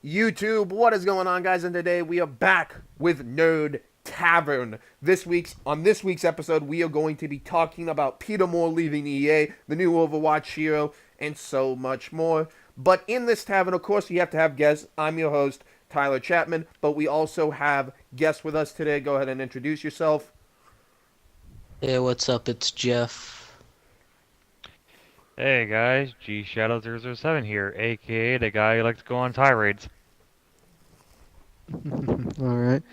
YouTube, what is going on, guys? And today we are back with Nerd Tavern. On this week's episode, we are going to be talking about Peter Moore leaving EA, the new Overwatch hero, and so much more. But in this tavern, of course, you have to have guests. I'm your host, Tyler Chapman, but we also have guests with us today. Go ahead and introduce yourself. Hey, what's up? It's Jeff. Hey guys, G Shadow 007 here, aka the guy who likes to go on tirades. Alright.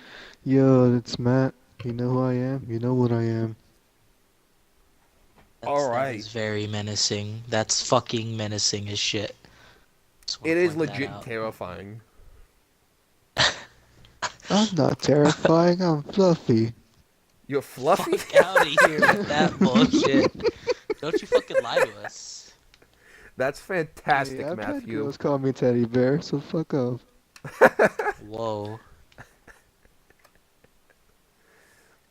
Yo, it's Matt. You know who I am? You know what I am. That is very menacing. That's fucking menacing as shit. It is legit terrifying. I'm not terrifying, I'm fluffy. You're fluffy? Fuck out of here with that bullshit. Don't you fucking lie to us. That's fantastic, Hey, I've had Matthew. girls call me teddy bear, so fuck off. Whoa.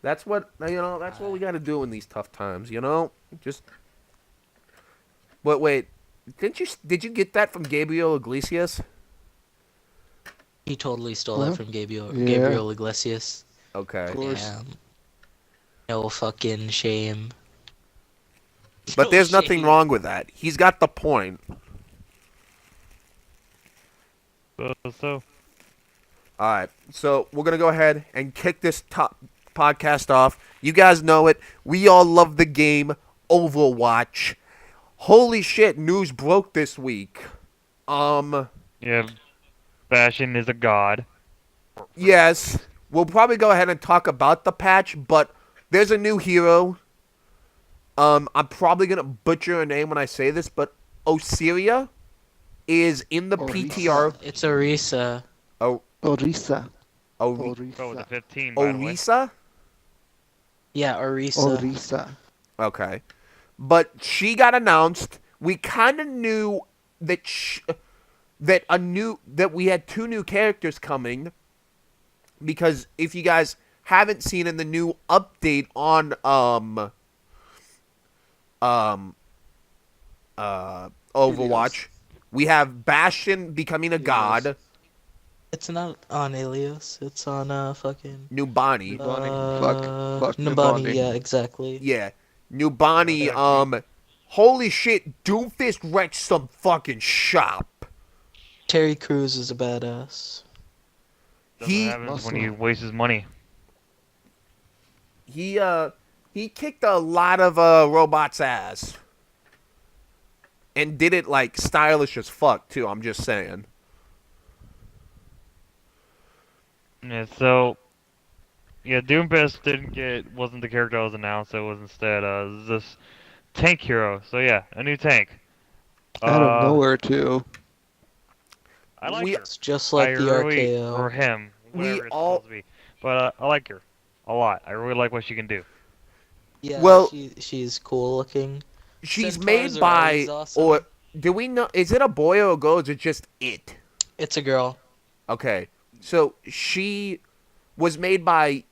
That's what we got to do in these tough times, Just But wait, did you get that from Gabriel Iglesias? He totally stole What? that from Gabriel Yeah. Iglesias. Okay. Of course. Damn. No fucking shame. But No there's nothing shame. wrong with that. He's got the point. So, Alright, so we're going to go ahead and kick this podcast off. You guys know it. We all love the game Overwatch. Holy shit, news broke this week. yeah, Bastion is a god. Yes, we'll probably go ahead and talk about the patch, but there's a new hero. I'm probably going to butcher her name when I say this, but Osiria is in the PTR. It's Orisa. Orisa. Oh, with the Orisa. 15, by the way. Orisa? Yeah, Orisa. Orisa. Okay. But she got announced. We kind of knew that that we had two new characters coming, because if you guys haven't seen in the new update on Overwatch, we have Bastion becoming a god, It's not on Ilios. It's on fucking Nubani. Fuck Nubani. Nubani. Yeah, exactly. Yeah. Nubani, holy shit, Doomfist wrecked some fucking shop. Terry Crews is a badass. Doesn't He happen when he wastes his money. he kicked a lot of robots' ass. And did it like stylish as fuck too, I'm just saying. Yeah, so, yeah, Doomfist wasn't the character that was announced, it was instead, this tank hero. So yeah, a new tank. Out of nowhere, too. I like her. It's just like the really, RKO. or him, whatever it's supposed to be. But I like her a lot. I really like what she can do. Yeah, Well- she's cool looking. She's Centaurs made are by, always awesome. or do we know, is it a boy or a girl, or is it just it? It's a girl. Okay, so she was made by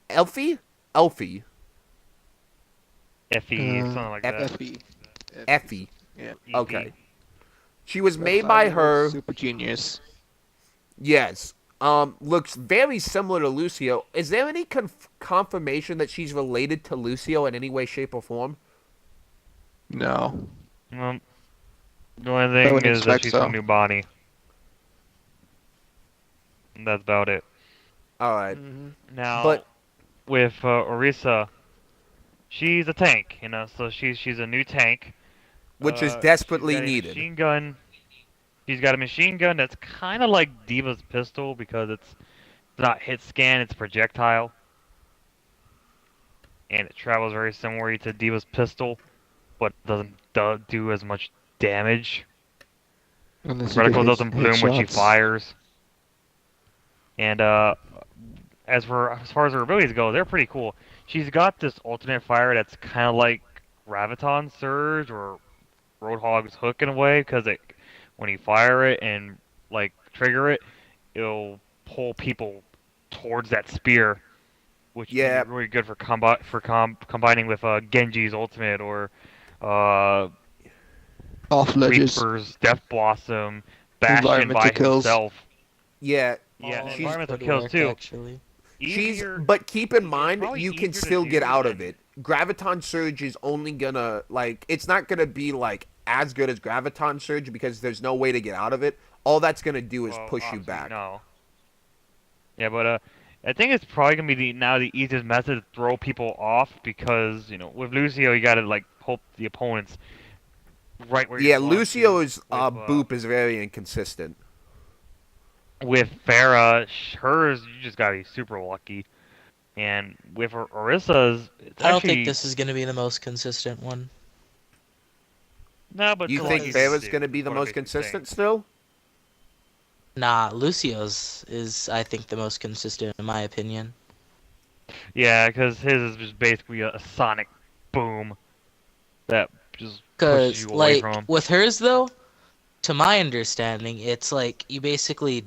Elfie? Elfie. Effie, something like that. Effie. Effie. Yeah. Okay. She was made by her, Super genius. yes. Looks very similar to Lucio. Is there any confirmation that she's related to Lucio in any way, shape, or form? No. Well, the only I thing wouldn't is that expect she's so. from New Bonnie. And that's about it. Alright. Now, But- with Orisa, she's a tank, so she's a new tank. Which is She's desperately got a needed. Machine gun. She's got a machine gun that's kind of like Diva's pistol because it's not hit scan, it's projectile. And it travels very similarly to Diva's pistol, but doesn't do as much damage. Unless you Reticle get doesn't bloom when she headshots. fires. And as far as her abilities go, they're pretty cool. She's got this alternate fire that's kind of like Graviton Surge or Roadhog's Hook in a way, because when you fire it and like trigger it, it'll pull people towards that spear, which Yeah. is really good for combining with Genji's ultimate or Off ledges. Reaper's Death Blossom, Bastion by Environmental kills. himself. Yeah, Yeah, Oh, she's that environmental could kills work, too. actually. Easier. but keep in It's mind probably you can easier to still get do out of than. it. Graviton Surge is only gonna like it's not gonna be like as good as Graviton Surge because there's no way to get out of it. All that's gonna do is Well, push you obviously back. no. Yeah, but I think it's probably gonna be now the easiest method to throw people off because with Lucio you gotta like hope the opponent's right where you Yeah, want to. Lucio's boop is very inconsistent. With Farah, hers you just gotta be super lucky, and with Orissa's it's I don't think actually this is gonna be the most consistent one. no, but You it's a lot think easier to Farah's do. gonna be Is the what I'm most basically saying. consistent still? Nah, Lucio's is, I think, the most consistent in my opinion. Yeah, because his is just basically a sonic boom that just pushes Cause, you away from like, him. with hers though, to my understanding, it's like you basically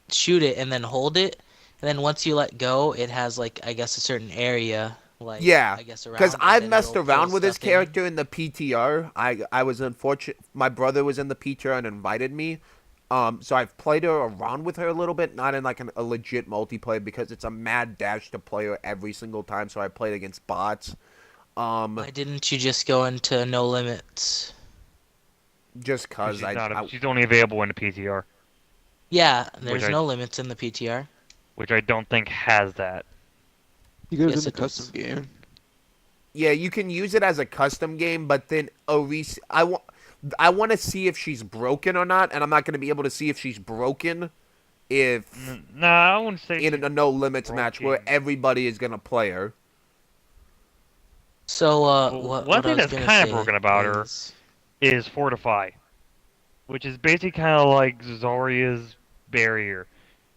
shoot it and then hold it, and then once you let go, it has like I guess a certain area, like Yeah, I guess because around it, I've and messed it'll pull around with his stuff in. character in the PTR. I was unfortunate. My brother was in the PTR and invited me. So I've played her around with her a little bit, not in like a legit multiplayer because it's a mad dash to play her every single time. So I played against bots. Why didn't you just go into no limits? Just Because cause I she's only available in the PTR, Yeah, which there's I no limits in the PTR. which I don't think has that. You guys Yes, in the it does. custom game. yeah, you can use it as a custom game, but then I want to see if she's broken or not, and I'm not going to be able to see if she's broken if No, I wouldn't say in she's a no limits match where broken. everybody is going to play her. So, Well, what one I thing was that's gonna kind of say broken about her is, is Fortify, which is basically kind of like Zarya's barrier.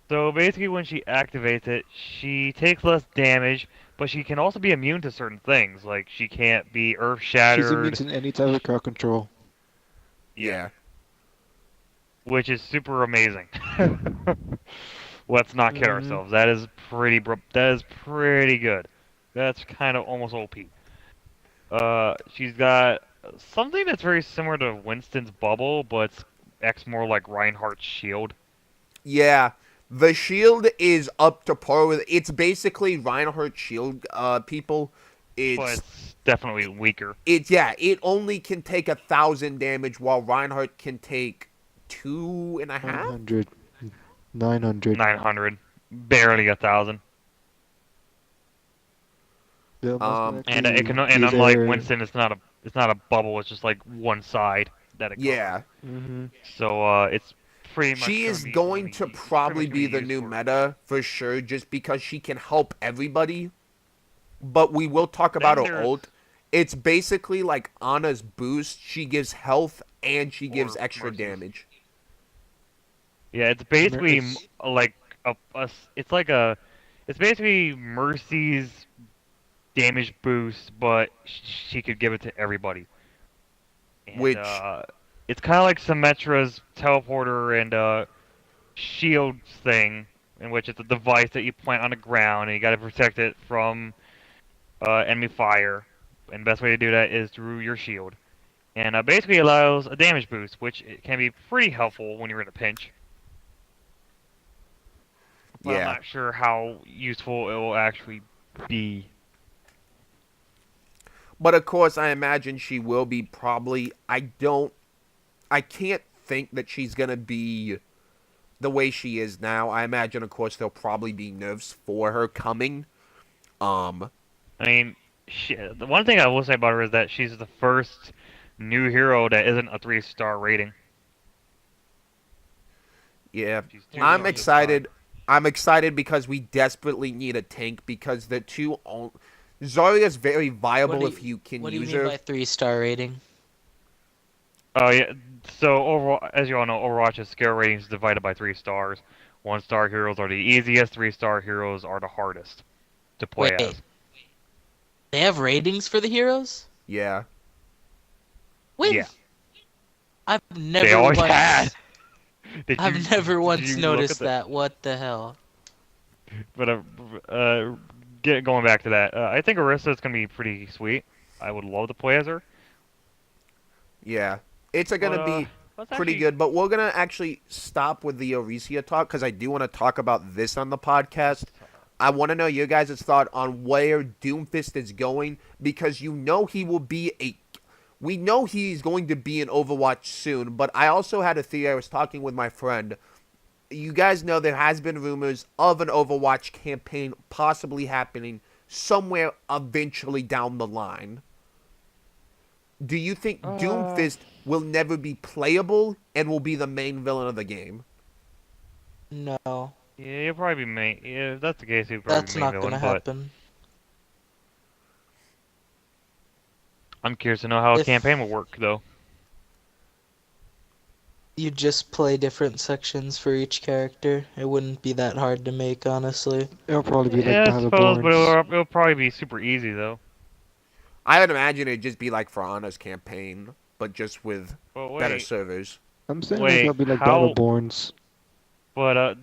So basically, when she activates it, she takes less damage, but she can also be immune to certain things. Like she can't be earth She's immune shattered. to any type of crowd control. Yeah, Yeah. which is super amazing. Let's not kid Mm-hmm. ourselves. That is pretty good. That's kind of almost OP. She's got something that's very similar to Winston's bubble, but it's X more like Reinhardt's shield. Yeah. The shield is up to par with it's basically Reinhardt shield people. But It's it's definitely weaker. yeah, it only can take 1,000 damage while Reinhardt can take 2.5. 900. 900. 900, barely 1,000. They'll most Um, And likely it can, be and unlike there. Winston, it's not a bubble. It's just like one side that it covers. Yeah. Mm-hmm. So it's pretty much She gonna is be going to it's pretty probably much gonna be the used new for meta for sure just because she can help everybody. But we will talk about then her there's ult. It's basically like Anna's boost. She gives health and she gives or extra Mercy's. damage. Yeah, it's basically It's- like it's like a it's basically Mercy's damage boost, but she could give it to everybody. And Which it's kind of like Symmetra's teleporter and shields thing, in which it's a device that you plant on the ground and you got to protect it from enemy fire. And the best way to do that is through your shield. And basically allows a damage boost, which it can be pretty helpful when you're in a pinch. But I'm yeah. not sure how useful it will actually be. But of course I imagine she will be probably I can't think that she's going to be the way she is now. I imagine of course there'll probably be nerfs for her coming. Um I mean, the one thing I will say about her is that she's the first new hero that isn't a 3-star rating. yeah. She's two I'm stars. excited. I'm excited because we desperately need a tank because the two Zarya's very viable if you can what do you use mean her. by 3-star rating? Oh yeah. So overall, as you all know, Overwatch's skill ratings divided by 3 stars. 1-star heroes are the easiest. 3-star heroes are the hardest to play Wait, as. they have ratings for the heroes? Yeah. When? Yeah. I've They never always once, had. Did I've you- never did once you look noticed at that. What the hell? But going back to that, I think Orisa is gonna be pretty sweet. I would love to play as her. Yeah. It's going But to be That's pretty actually good. But we're gonna actually stop with the Orisia talk because I do want to talk about this on the podcast. I want to know your guys' thought on where Doomfist is going because you know he will be a. We know he's going to be in Overwatch soon, but I also had a theory. I was talking with my friend. You guys know there has been rumors of an Overwatch campaign possibly happening somewhere eventually down the line. Do you think uh Doomfist will never be playable and will be the main villain of the game? No, yeah, he'll probably be main. Yeah, if that's the case, he'll probably be that's main not villain. gonna But happen. I'm curious to know how a campaign If will work, though. you just play different sections for each character, it wouldn't be that hard to make, honestly. It'll probably be like Yeah, I suppose, but Battleborns. it'll probably be super easy though. I would imagine it'd just be like For Honor's campaign, but just with But better wait, servers. I'm saying like wait, it'll be like how? Battleborns. But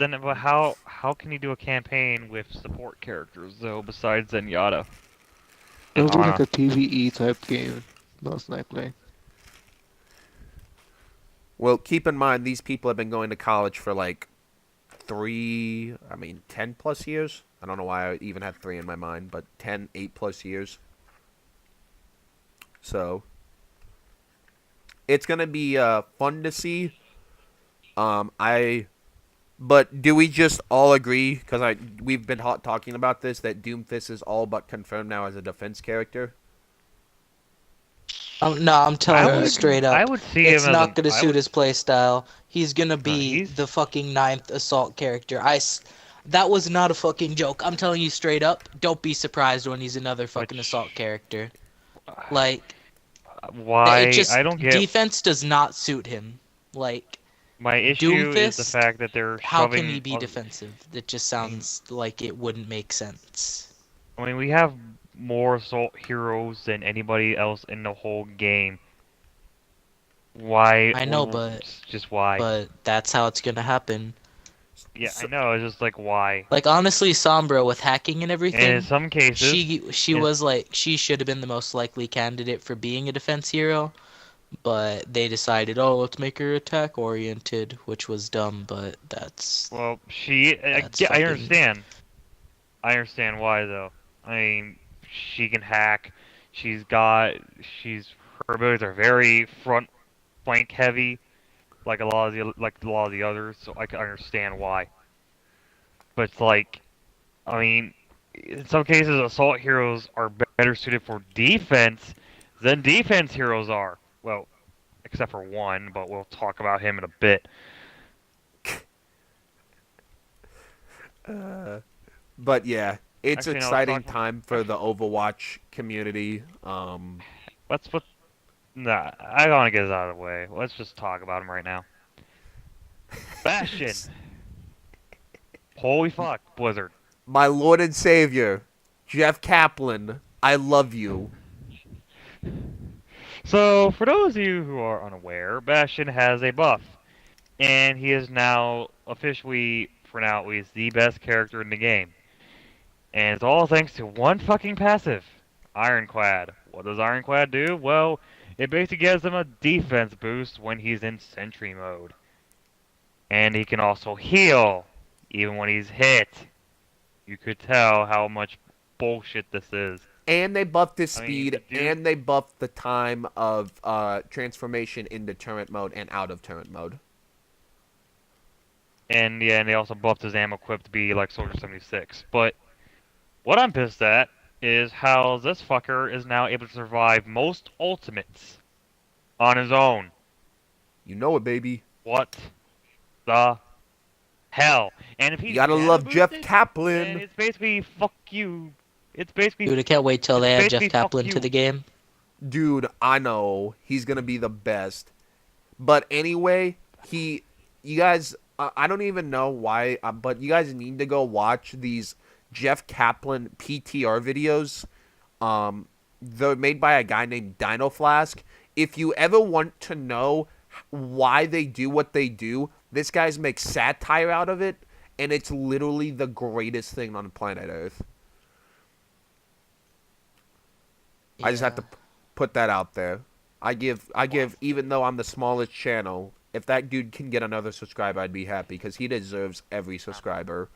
how can you do a campaign with support characters though besides Zenyatta and It'll be like Ana? a PvE type game, most likely. Well, keep in mind these people have been going to college for like 10 plus years. I don't know why I even had 3 in my mind, but 10, 8 plus years. So it's gonna be fun to see. I But do we just all agree? Because we've been talking about this that Doomfist is all but confirmed now as a defense character. No, I'm I telling you would straight I up, would see him it's as not an gonna I suit would his playstyle. He's gonna no, be he's the fucking ninth assault character. That was not a fucking joke. I'm telling you straight up. Don't be surprised when he's another fucking assault which character. Like, it why just I don't get defense does not suit him. Like, my issue is the Doomfist, fact that they're how can he shoving. be defensive? That just I mean, sounds like it wouldn't make sense. we have more assault heroes than anybody else in the whole game. Why? I know, but Just why? that's how it's gonna happen. Yeah, I So, know. It's just like why. Like, honestly, Sombra with hacking and And in everything, some cases, she in, was like, she should have been the most likely candidate for being a defense hero, but they decided, oh, let's make her attack oriented, which was dumb, but well, that's I fucking. understand. I understand why though. I mean, she can hack. She's got. She's Her abilities are very front flank heavy, like a lot of the others. So I can understand why. But it's like, I mean, in some cases, assault heroes are better suited for defense than defense heroes are. Well, except for one, but we'll talk about him in a bit. but yeah, it's Actually, no, let's exciting talk. time for the Overwatch community. Let's put. Nah, I don't want to get this out of the way. Let's just talk about him right now. Bastion. Holy fuck, Blizzard. My Lord and Savior, Jeff Kaplan, I love you. So, for those of you who are unaware, Bastion has a buff, and he is now officially, for now at least, the best character in the game. And it's all thanks to one fucking passive, Ironclad. What does Ironclad do? Well, it basically gives him a defense boost when he's in Sentry mode. And he can also heal, even when he's hit. You could tell how much bullshit this is. And they buffed his I mean, speed, and they buffed the time of transformation into turret mode and out of turret mode. And yeah, and they also buffed his ammo equip to be like Soldier 76. But what I'm pissed at is how this fucker is now able to survive most ultimates on his own. You know it, baby. What the hell? And if You he's gotta nano love Jeff boosted, then Kaplan. it's basically fuck you. It's basically Dude, I can't wait till it's they add basically Jeff fuck Kaplan you. to the game. Dude, I know. He's gonna be the best. But anyway, you guys, I don't even know why, but you guys need to go watch these Jeff Kaplan PTR videos. They're made by a guy named Dino Flask. If you ever want to know why they do what they do, this guy's makes satire out of it, and it's literally the greatest thing on planet Earth. I just have to put that out there. I give, even though I'm the smallest channel, If that dude can get another subscriber, I'd be happy because he deserves every subscriber.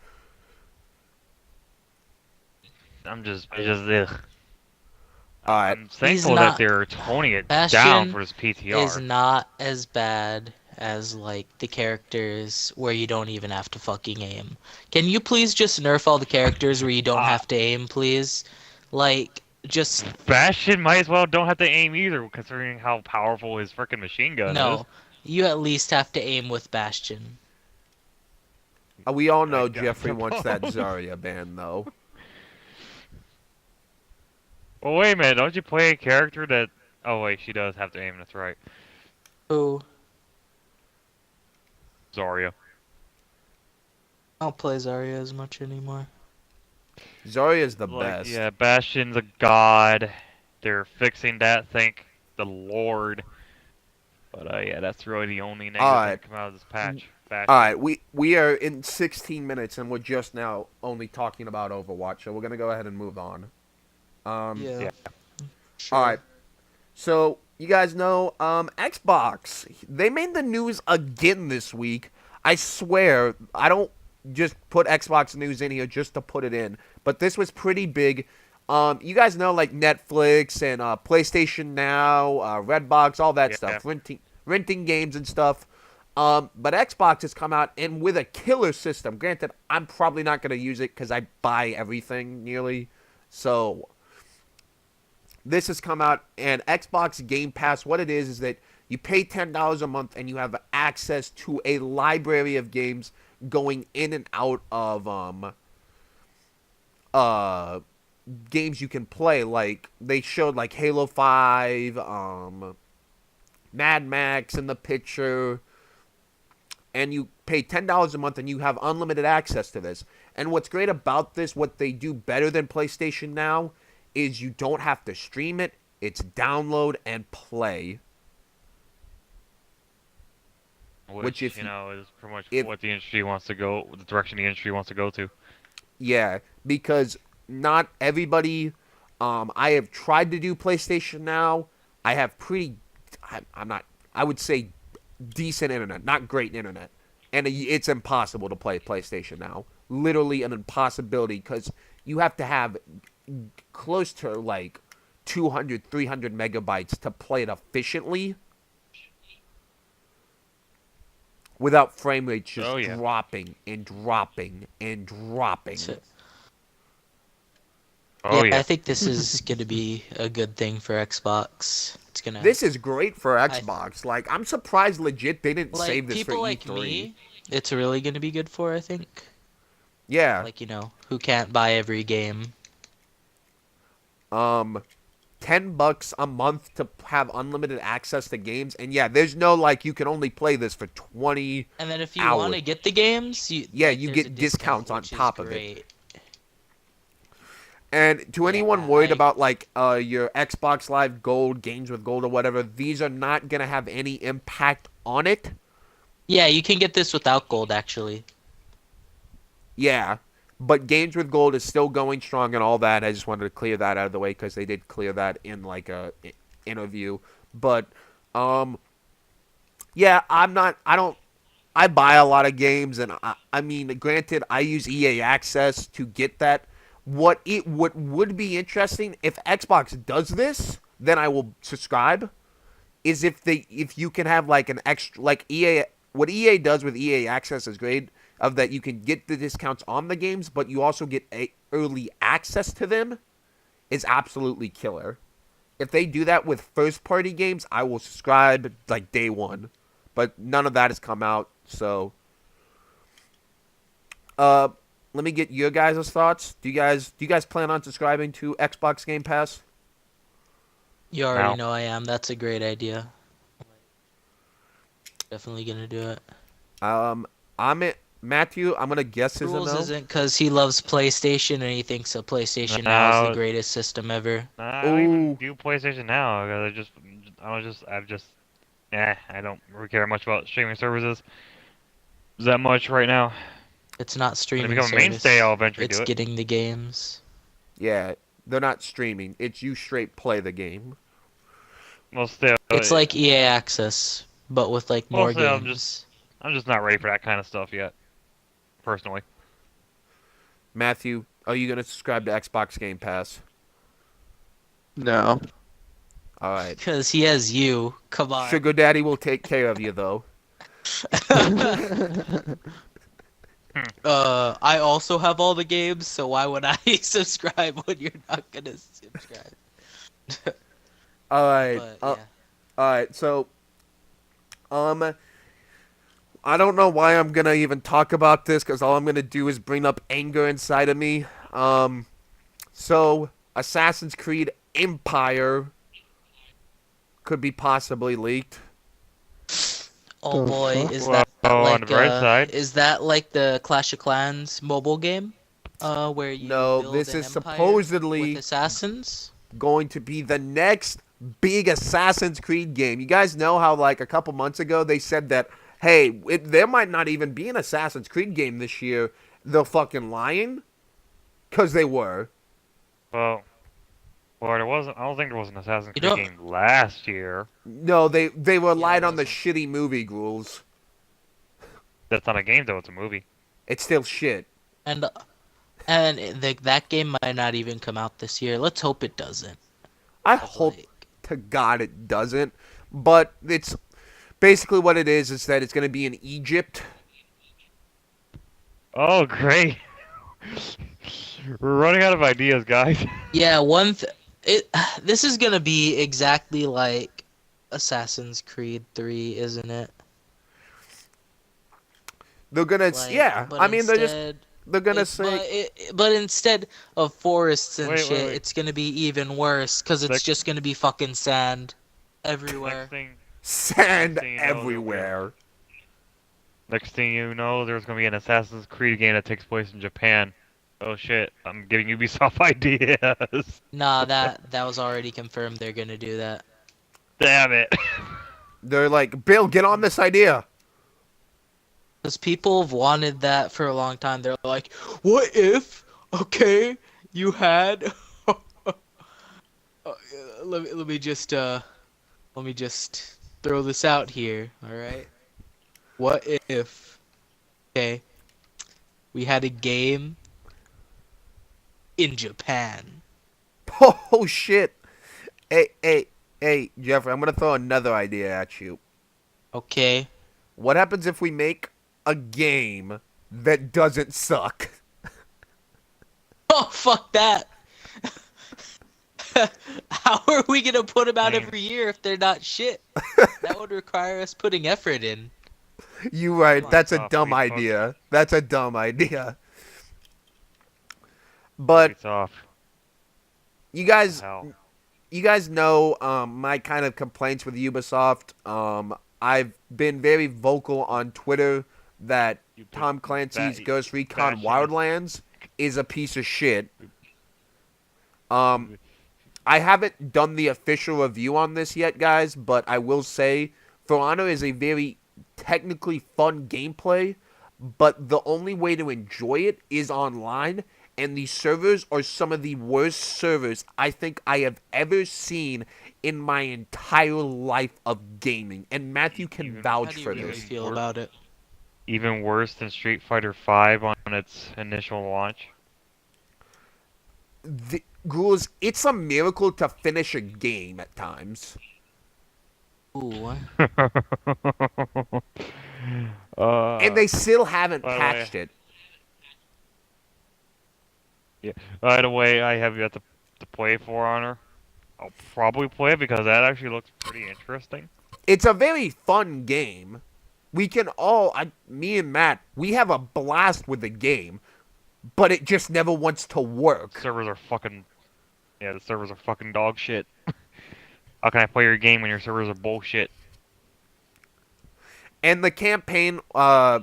I just, ugh. All right. I'm He's thankful that not. they're toning it down Bastion for his is PTR. not as bad as like the characters where you don't even have to fucking aim. Can you please just nerf all the characters where you don't Ah. have to aim, please? Like, just Bastion might as well don't have to aim either, considering how powerful his freaking machine gun is. no. You at least have to aim with Bastion. We all know I Jeffrey wants that suppose. Zarya ban, though. Well, wait a minute. Don't you play a character that? Oh wait, she does have to aim. That's right, Who? Zarya. I don't play Zarya as much anymore. Zarya's the Like, best. yeah, Bastion's a god. They're fixing that. Thank the Lord. But yeah, that's really the only negative thing Alright. to come out of this patch. All right, we are in 16 minutes, and we're just now only talking about Overwatch, so we're gonna go ahead and move on. Yeah. Sure. All right. So you guys know, Xbox. They made the news again this week. I swear, I don't just put Xbox news in here just to put it in, but this was pretty big. You guys know, like Netflix and PlayStation Now, Redbox, all that Yeah. stuff, renting games and stuff. But Xbox has come out and with a killer system. Granted, I'm probably not going to use it because I buy everything nearly. So this has come out, and Xbox Game Pass, what it is that you pay $10 a month and you have access to a library of games going in and out of games you can play. Like they showed like Halo 5, Mad Max in the picture, and you pay $10 a month and you have unlimited access to this. And what's great about this, what they do better than PlayStation Now, is you don't have to stream it. It's download and play. Which if you know is pretty much if- what the industry wants to go, the direction the industry wants to go to. Yeah, because not everybody. I have tried to do PlayStation Now. I have pretty. I'm not. I would say decent internet, not great internet, and it's impossible to play PlayStation Now. Literally an impossibility because you have to have close to like 200, 300 megabytes to play it efficiently without frame rates just dropping and dropping and dropping. I think this is gonna be a good thing for Xbox. It's gonna. This is great for Xbox. Like, I'm surprised legit they didn't like save this for people E3. like me, it's really gonna be good for. I think. Yeah. Like, you know, who can't buy every game. $10 a month to have unlimited access to games, and yeah, there's no like you can only play this for 20. And then if you hours. want to get the games, you you there's get a discounts on which is top of it. great. And to anyone Yeah, worried about like your Xbox Live Gold, Games with Gold, or whatever, these are not gonna have any impact on it. Yeah, you can get this without gold, actually. Yeah, but Games with Gold is still going strong and all that. I just wanted to clear that out of the way because they did clear that in like a interview. But yeah, I buy a lot of games, and I mean, granted, I use EA Access to get that. What would be interesting if Xbox does this, then I will subscribe. Is if you can have like an extra like EA, what EA does with EA Access is great. Of that you can get the discounts on the games, but you also get early access to them. Is absolutely killer. If they do that with first party games, I will subscribe like day one. But none of that has come out, so let me get your guys' thoughts. Do you guys plan on subscribing to Xbox Game Pass? You already No. know I am. That's a great idea. Definitely gonna do it. Matthew, I'm gonna guess is a Rules no. isn't because he loves PlayStation and he thinks that PlayStation Now is No. the greatest system ever. I don't even Ooh. do PlayStation now because I don't really care much about streaming services that much right now. It's not When streaming they become a service. mainstay, I'll eventually It's do it. getting the games. Yeah, they're not streaming. It's you straight play the game. Well, still, It's like EA Access, but with like more Mostly, games. I'm just not ready for that kind of stuff yet, personally. Matthew, are you gonna subscribe to Xbox Game Pass? No. All right. Because he has you. Come on. Sugar Daddy will take care of you though. I also have all the games, so why would I subscribe when you're not gonna subscribe? All right. But All yeah. right. So, um, I don't know why I'm gonna even talk about this because all I'm gonna do is bring up anger inside of me. So Assassin's Creed Empire could be possibly leaked. Oh The boy, fuck? is Well, that on the like bright side, is that like the Clash of Clans mobile game? Where you No, build this an is empire with supposedly assassins? going to be the next big Assassin's Creed game. You guys know how like a couple months ago they said that there might not even be an Assassin's Creed game this year. They're fucking lying, cause they were. well, there wasn't. I don't think there was an Assassin's You Creed don't. game last year. No, they Yeah, relied it on the wasn't. shitty movie rules. That's not a game though; it's a movie. It's still shit. And that game might not even come out this year. Let's hope it doesn't. I 'Cause, hope like, to God it doesn't. But it's basically what it is that it's going to be in Egypt. Oh, great! We're running out of ideas, guys. yeah, this is gonna be exactly like Assassin's Creed 3, isn't it? They're gonna, Like, yeah. but I mean, instead, they're gonna say but instead of forests and Wait, shit, wait. it's gonna be even worse because it's Next- just gonna be fucking sand Next everywhere. thing, sand Next thing you know, everywhere. next thing you know, there's gonna be an Assassin's Creed game that takes place in Japan. Oh shit! I'm giving Ubisoft ideas. Nah, that was already confirmed. They're gonna do that. Damn it! They're like, Bill, get on this idea. Because people have wanted that for a long time. They're like, what if, okay, you had... let me just throw this out here, alright? What if, okay, we had a game in Japan? Oh shit. Hey, Jeffrey, I'm gonna throw another idea at you. Okay. What happens if we make a game that doesn't suck? Oh, fuck that! How are we gonna put them out Dang. every year if they're not shit? That would require us putting effort in. You right. Come on, That's a Soft dumb refuck. idea. That's a dumb idea. But It's off. you guys, Hell. you guys know my kind of complaints with Ubisoft. I've been very vocal on Twitter that Tom Clancy's Ghost Recon bashing Wildlands is a piece of shit. I haven't done the official review on this yet, guys, but I will say For Honor is a very technically fun gameplay, but the only way to enjoy it is online, and the servers are some of the worst servers I think I have ever seen in my entire life of gaming. And Matthew can Even- How vouch do you for really this. feel about it? Even worse than Street Fighter V on its initial launch. Ghouls, it's a miracle to finish a game at times. Ooh. And they still haven't by the way- patched it. By the way, I have yet to play For Honor. I'll probably play it because that actually looks pretty interesting. It's a very fun game. We can all, me and Matt, we have a blast with the game, but it just never wants to work. Servers are fucking... Yeah, the servers are fucking dog shit. How can I play your game when your servers are bullshit? And the campaign, I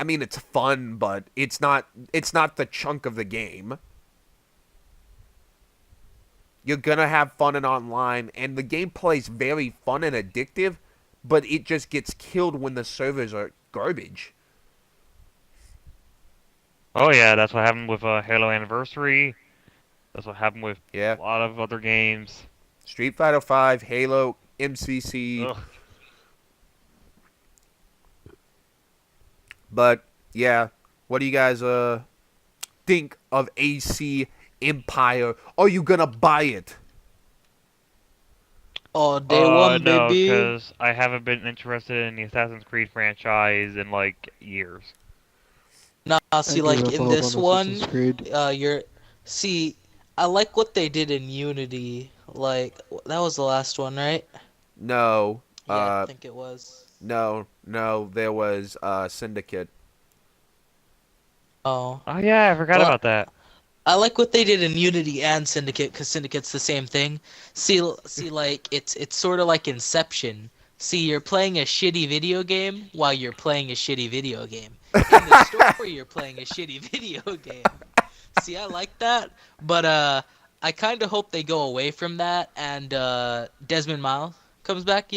mean, it's fun, but it's not the chunk of the game. You're gonna have fun and online, and the gameplay's very fun and addictive, but it just gets killed when the servers are garbage. Oh yeah, that's what happened with Halo Anniversary. That's what happened with Yeah. a lot of other games. Street Fighter V, Halo, MCC. Ugh. But yeah, what do you guys think of AC Empire? Are you gonna buy it? Oh, day one, No, baby. because I haven't been interested in the Assassin's Creed franchise in like years. Nah, I see, gave like up in hope this on Assassin's one, Creed. you're see, I like what they did in Unity. Like that was the last one, right? No. Yeah, I think it was. No. There was Syndicate. Oh, Oh yeah, I forgot well, about that. I like what they did in Unity and Syndicate because Syndicate's the same thing. See, like it's sort of like Inception. See, you're playing a shitty video game while you're playing a shitty video game. In the story, you're playing a shitty video game. See, I like that, but I kind of hope they go away from that and Desmond Miles comes back.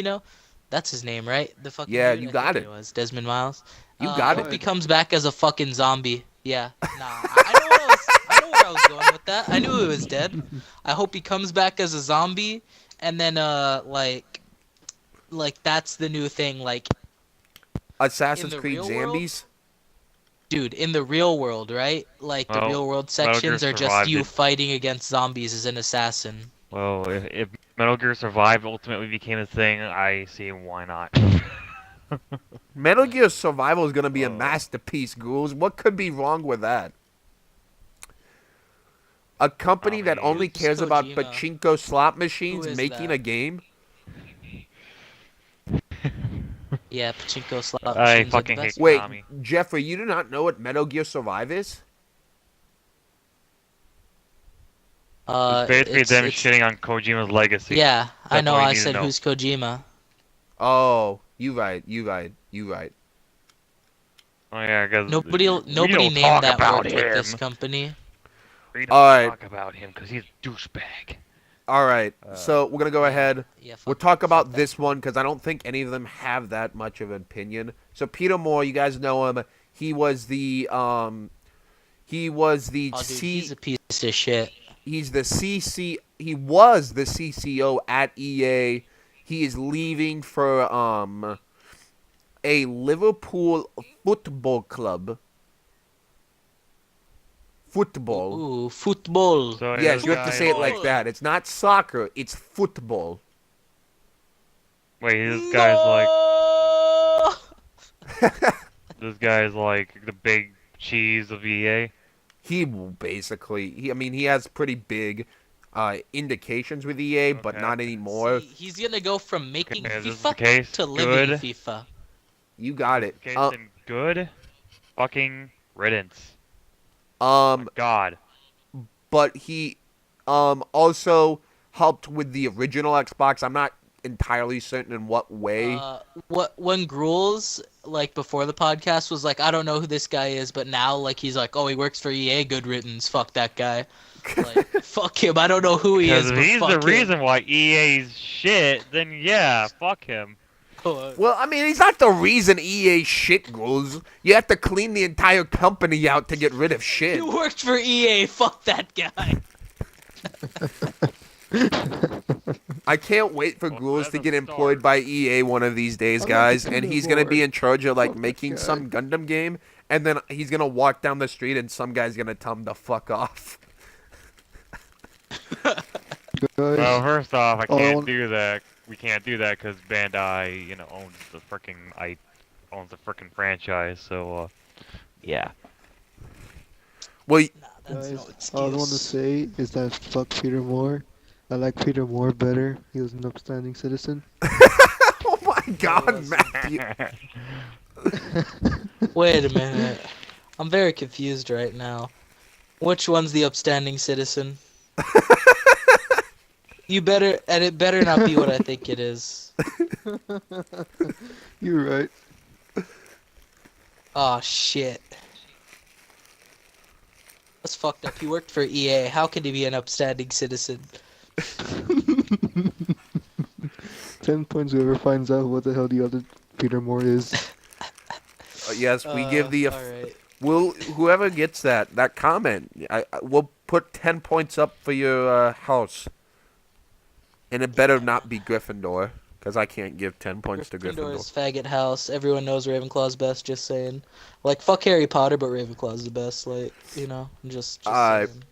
That's his name, right? The fucking Yeah, dude. you I think got it it. was Desmond Miles. You I got hope it. he comes back as a fucking zombie. Yeah, nah. I know where I was going with that. I knew he was dead. I hope he comes back as a zombie, and then like that's the new thing. Like in Assassin's the Creed real world, Zombies. dude, in the real world, right? Like the Well, real world Metal Gear sections are just survived you it. fighting against zombies as an assassin. Well, if Metal Gear Survive ultimately became a thing, I see why not. Metal Gear Survival is gonna be a Oh. masterpiece, ghouls. What could be wrong with that? A I company that only mean, Who's cares about Kojima? pachinko slot Who machines is making a that? game? Yeah, pachinko slot I machines are the fucking hate best, Wait, man. Konami. Jeffrey, you do not know what Metal Gear Survive is? It's basically them It's shitting on Kojima's legacy. yeah. I That's know. all you I need to said know. who's Kojima. Oh, you right. Oh yeah, because Nobody we nobody don't named talk that about worked with this him. company. We don't All right, talk about him because he's a douchebag. all right. Uh, So we're gonna go Yeah, ahead. yeah. We'll talk about this one because I don't think any of them have that much of an opinion. So Peter Moore, you guys know him. He was the he was the Oh, dude, he's C a piece of shit. he's the CC he was the CCO at EA. He is leaving for a Liverpool football club. Football. Ooh, football. so Yes, this you have to guy say is it like like, that. It's not soccer, it's football. wait, this guy's like, No! this guy's like the big cheese of EA. He basically I mean he has pretty big indications with EA, but Okay. not anymore. See, he's gonna go from making Okay, if this is the FIFA case, to living good. FIFA. You got If it. this is the case, then good fucking riddance. Oh my Um god. but he also helped with the original Xbox. I'm not entirely certain in what way. What when Gruels like before the podcast was like, I don't know who this guy is, but now like he's like, oh, he works for EA. Good riddance. Fuck that guy. Like, fuck him. I don't know who he Because is, if but he's fuck the him. reason why EA's shit, then yeah, fuck him. Well, I mean, he's not the reason EA shit goes. You have to clean the entire company out to get rid of shit. You worked for EA. Fuck that guy. I can't wait for Well, Ghouls as to a get employed start. by EA one of these days, I'm guys, not and gonna he's gonna be more. in charge of like Fuck that making guy. some Gundam game, and then he's gonna walk down the street and some guy's gonna tell him to fuck off. Well, Guys, first off, I all I can't want- do that. We can't do that because Bandai, owns the frickin' franchise. So, yeah. Well, Nah, that's no guys, all I want to excuse. say is that fuck Peter Moore. I like Peter Moore better. He was an upstanding citizen. oh my God, was- Matthew. Wait a minute. I'm very confused right now. Which one's the upstanding citizen? And it better not be what I think it is. You're right. Oh shit. That's fucked up. He worked for EA. How can he be an upstanding citizen? 10 points whoever finds out what the hell the other Peter Moore is. Yes, we give the Alright. whoever gets that comment, we'll put 10 points up for your house, and it better not be Gryffindor because I can't give 10 points to Gryffindor's Gryffindor. faggot house. Everyone knows Ravenclaw's best. Just saying. Like fuck Harry Potter, but Ravenclaw's the best. Like just Uh, saying.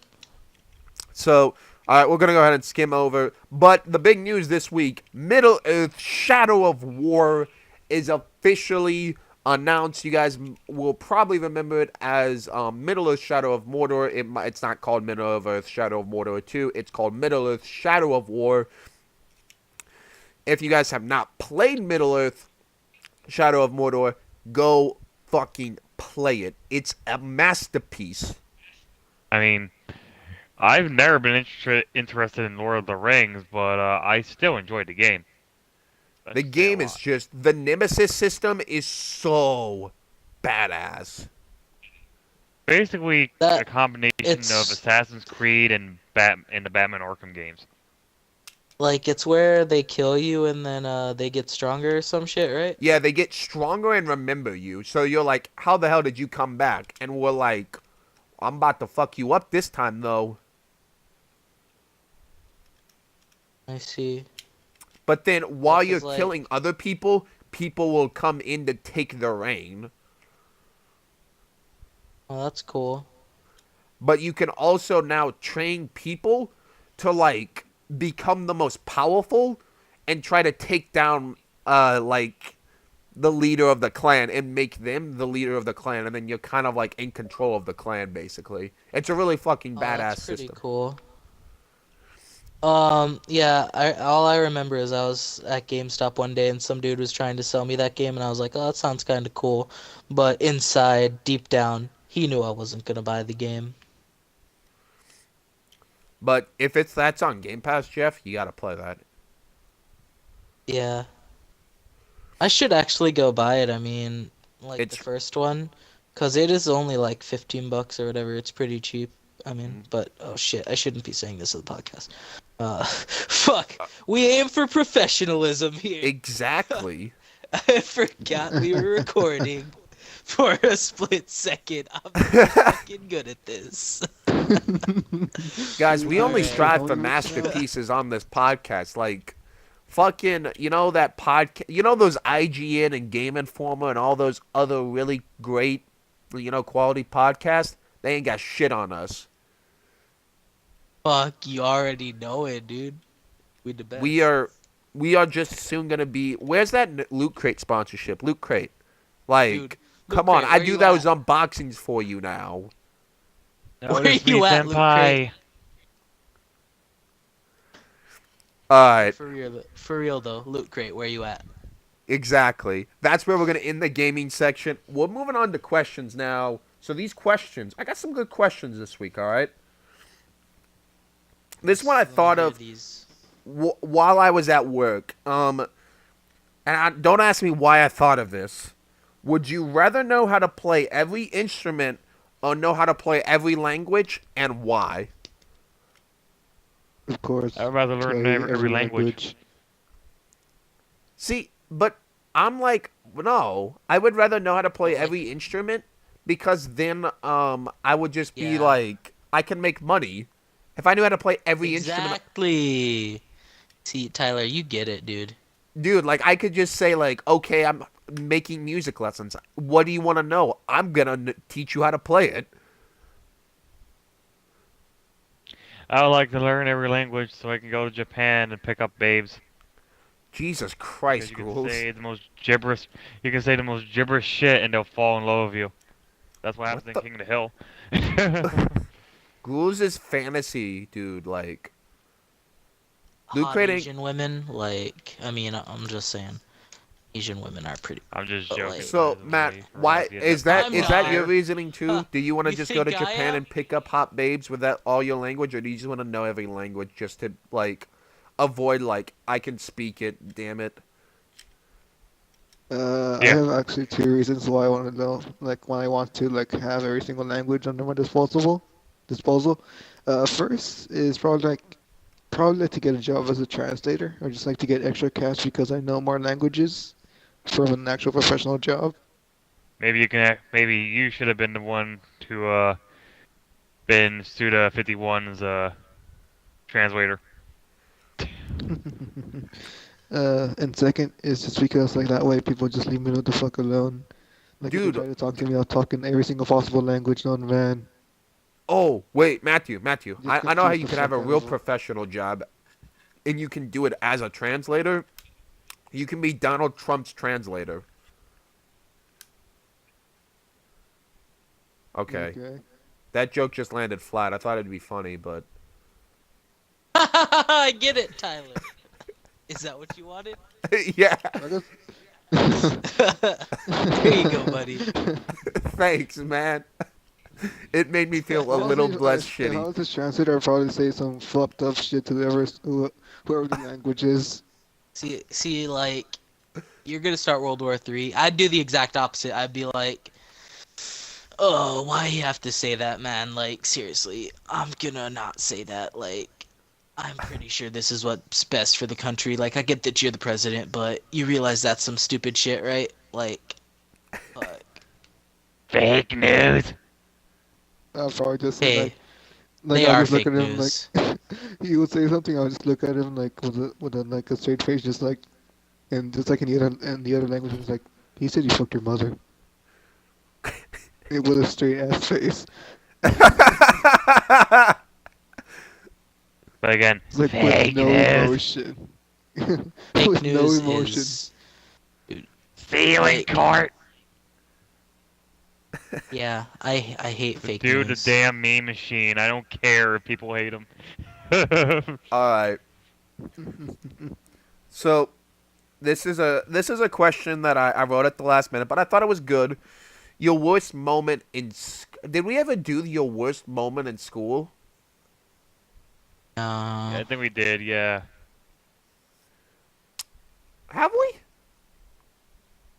so, all right, we're gonna go ahead and skim over. But the big news this week: Middle Earth: Shadow of War is officially announced. You guys will probably remember it as Middle Earth: Shadow of Mordor. It's not called Middle Earth: Shadow of Mordor 2. It's called Middle Earth: Shadow of War. If you guys have not played Middle Earth: Shadow of Mordor, go fucking play it. It's a masterpiece. I mean, I've never been interested in Lord of the Rings, but I still enjoyed the game. That The should say a game is lot. just the Nemesis system is so badass. Basically, a That combination of it's Assassin's Creed and the Batman Arkham games. like it's where they kill you and then they get stronger or some shit, right? Yeah, they get stronger and remember you. So you're like, how the hell did you come back? And we're like, I'm about to fuck you up this time though. I see. But then Yeah, while you're 'cause like killing other people, people will come in to take the reign. oh, that's cool. But you can also now train people to like become the most powerful and try to take down like the leader of the clan and make them the leader of the clan, and then you're kind of like in control of the clan basically. It's a really fucking Oh, badass that's pretty system. cool. Yeah, all I remember is I was at GameStop one day and some dude was trying to sell me that game and I was like, "Oh, that sounds kind of cool." But inside, deep down, he knew I wasn't gonna buy the game. But if that's on Game Pass, Jeff, you gotta play that. Yeah. I should actually go buy it. I mean, like the It's first one, 'cause it is only like 15 bucks or whatever. It's pretty cheap. I mean, but oh shit, I shouldn't be saying this on the podcast. Fuck. We aim for professionalism here. exactly. I forgot we were recording for a split second. I'm really fucking good at this. Guys, we only Alright. strive for masterpieces on this podcast. Like, fucking, you know that podcast, you know those IGN and Game Informer and all those other really great, quality podcasts. They ain't got shit on us. Fuck, you already know it, dude. We the best. We are just soon gonna be. Where's that Loot Crate sponsorship? Loot Crate, like, Dude, come Loot on, Crate, I where do you those at? unboxings for you now. Where Notice me, you at, Loot Crate? senpai. Alright, For real though, Loot Crate, where you at? exactly. That's where we're gonna end the gaming section. We're moving on to questions now. So these questions, I got some good questions this week. All right. This one I Let me thought hear of these. while I was at work. Don't ask me why I thought of this. Would you rather know how to play every instrument or know how to play every language, and why? Of course, I'd rather learn play every language. See, but I'm like, no. I would rather know how to play Like- every instrument because then I would just be Yeah. like, I can make money if I knew how to play every instrument. Exactly. See, Tyler, you get it, dude. Dude, like I could just say like, okay, I'm making music lessons. What do you want to know? I'm gonna teach you how to play it. I would like to learn every language so I can go to Japan and pick up babes. Jesus Because Christ, you can Ghouls. say the most gibberish. You can say the most gibberish shit, and they'll fall in love with you. That's what happens What in the- King of the Hill. Ghouls is fantasy, dude. Like, Loot Hot Crate ain't- Asian women, like, I mean, I'm just saying, Asian women are pretty. I'm just But, joking. like- So, by the Matt, way, for why all of you is that? I'm Is that not. your reasoning too? Huh. Do you want to You just go to think I Japan am? and pick up hot babes with that all your language, or do you just want to know every language just to like avoid like I can speak it? Damn it. I Yeah. have actually two reasons why I want to know, like, when I want to, like, have every single language under my disposal. First is probably like to get a job as a translator, or just like to get extra cash because I know more languages from an actual professional job. Maybe you can. Maybe you should have been the one to been Suda 51's translator. And second is just because like that way people just leave me the fuck alone. Like if they Dude. try to talk to me, I'll talk in every single possible language known to man. Oh, wait, Matthew. Just I know how confuse you the can have fuck a out of real them. professional job and you can do it as a translator. You can be Donald Trump's translator. Okay. Okay. That joke just landed flat. I thought it'd be funny, but I get it, Tyler. Is that what you wanted? yeah. I guess. There you go, buddy. Thanks, man. It made me feel a little Honestly, less if I shitty. was his translator, I'd probably say some fucked up shit to whoever the language is. See, like, you're gonna start World War III. I'd do the exact opposite. I'd be like, oh, why you have to say that, man? Like, seriously, I'm gonna not say that. Like, I'm pretty sure this is what's best for the country. Like, I get that you're the president, but you realize that's some stupid shit, right? Like, fuck. Fake news. I'd probably just say Hey, like they I'll are just look fake at him like news. he would say something. I'll just look at him like with a like a straight face, just like and just like in the other language, it's like he said you fucked your mother. It with a straight ass face. But again, It's like with fake no news. emotion. Fake With no news emotion. is, dude, Stealing like, court. yeah, I hate fake Dude, the news. damn meme machine. I don't care if people hate him. All right. So this is a question that I wrote at the last minute, but I thought it was good. Your worst moment in did we ever do your worst moment in school? Yeah, I think we did, yeah. Have we?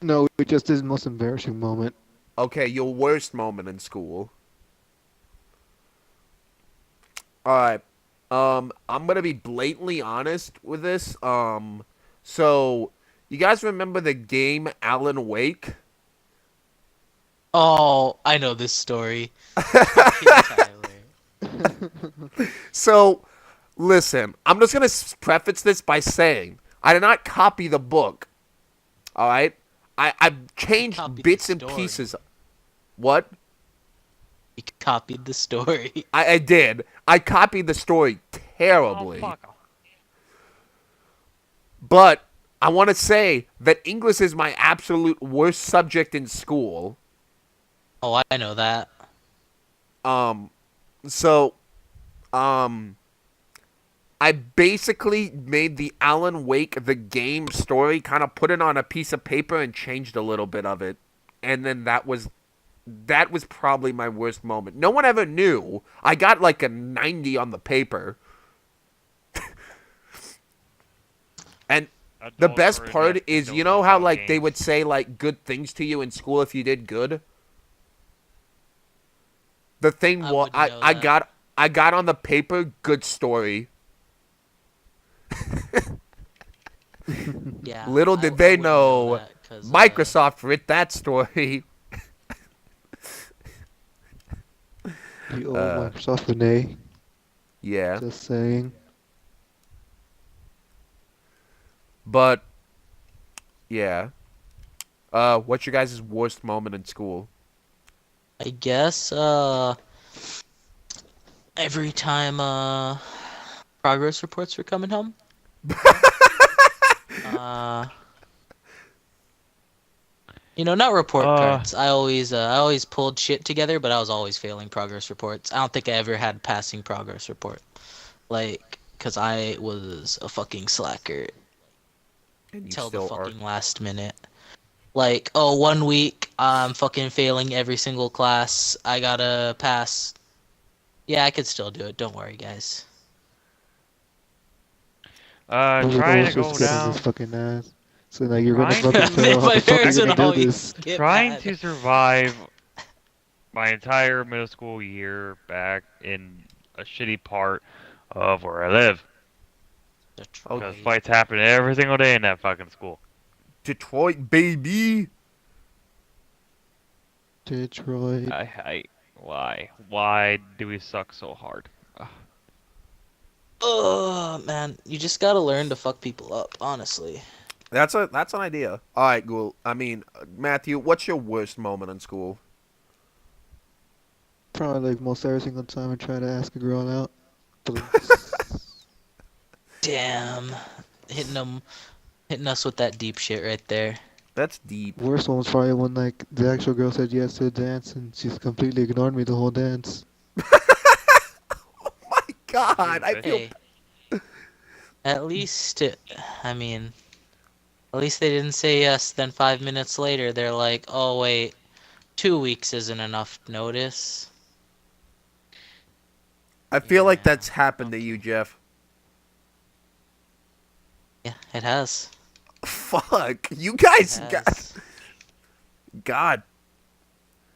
No, it just is the most embarrassing moment. Okay, your worst moment in school. All right. I'm gonna be blatantly honest with this. So you guys remember the game Alan Wake? Oh, I know this story. Fucking Tyler. So listen, I'm just gonna preface this by saying I did not copy the book. All right, I changed Copied the bits and story. pieces. What? You copied the story. I did. I copied the story Oh, terribly. fuck. But I want to say that English is my absolute worst subject in school. Oh, I know that. So, I basically made the Alan Wake the game story, kind of put it on a piece of paper and changed a little bit of it, and then that was probably my worst moment. No one ever knew. I got like a 90 on the paper. And the Adults best were part invested, is, don't you know how about like they games. would say like good things to you in school if you did good? The thing I was wouldn't know I that. got on the paper good story. Yeah. Little I did they wouldn't know that 'cause, Microsoft writ that story. The old Uh, Microsoft Renee. Yeah. Just saying. But yeah. What's your guys' worst moment in school? I guess every time progress reports were coming home. uh not report cards. I always pulled shit together, but I was always failing progress reports. I don't think I ever had passing progress report. Like, cause I was a fucking slacker And you till the still are. fucking last minute. Like, oh, 1 week I'm fucking failing every single class. I gotta pass. Yeah, I could still do it. Don't worry, guys. Trying to Always go just get on down. his fucking ass. So like you're gonna Trying fucking fail. How My the fuck are parents you would gonna do always this? get Trying mad. to survive my entire middle school year back in a shitty part of where I live. Because Detroit. fights happen every single day in that fucking school. Detroit, baby. Detroit. Why? Why do we suck so hard? Ugh. Oh man, you just gotta learn to fuck people up, honestly. That's an idea. All right, Ghoul. I mean, Matthew, what's your worst moment in school? Probably like most every single time I try to ask a girl out. Please. Damn, hitting them, hitting us with that deep shit right there. That's deep. Worst one was probably when like the actual girl said yes to the dance and she's completely ignored me the whole dance. My God, I Stupid. feel. Hey, at least, I mean, at least they didn't say yes. Then 5 minutes later, they're like, "Oh wait, 2 weeks isn't enough notice." I feel like Yeah, that's happened to you, okay. Jeff. Yeah, it has. Fuck, you It guys. has. God.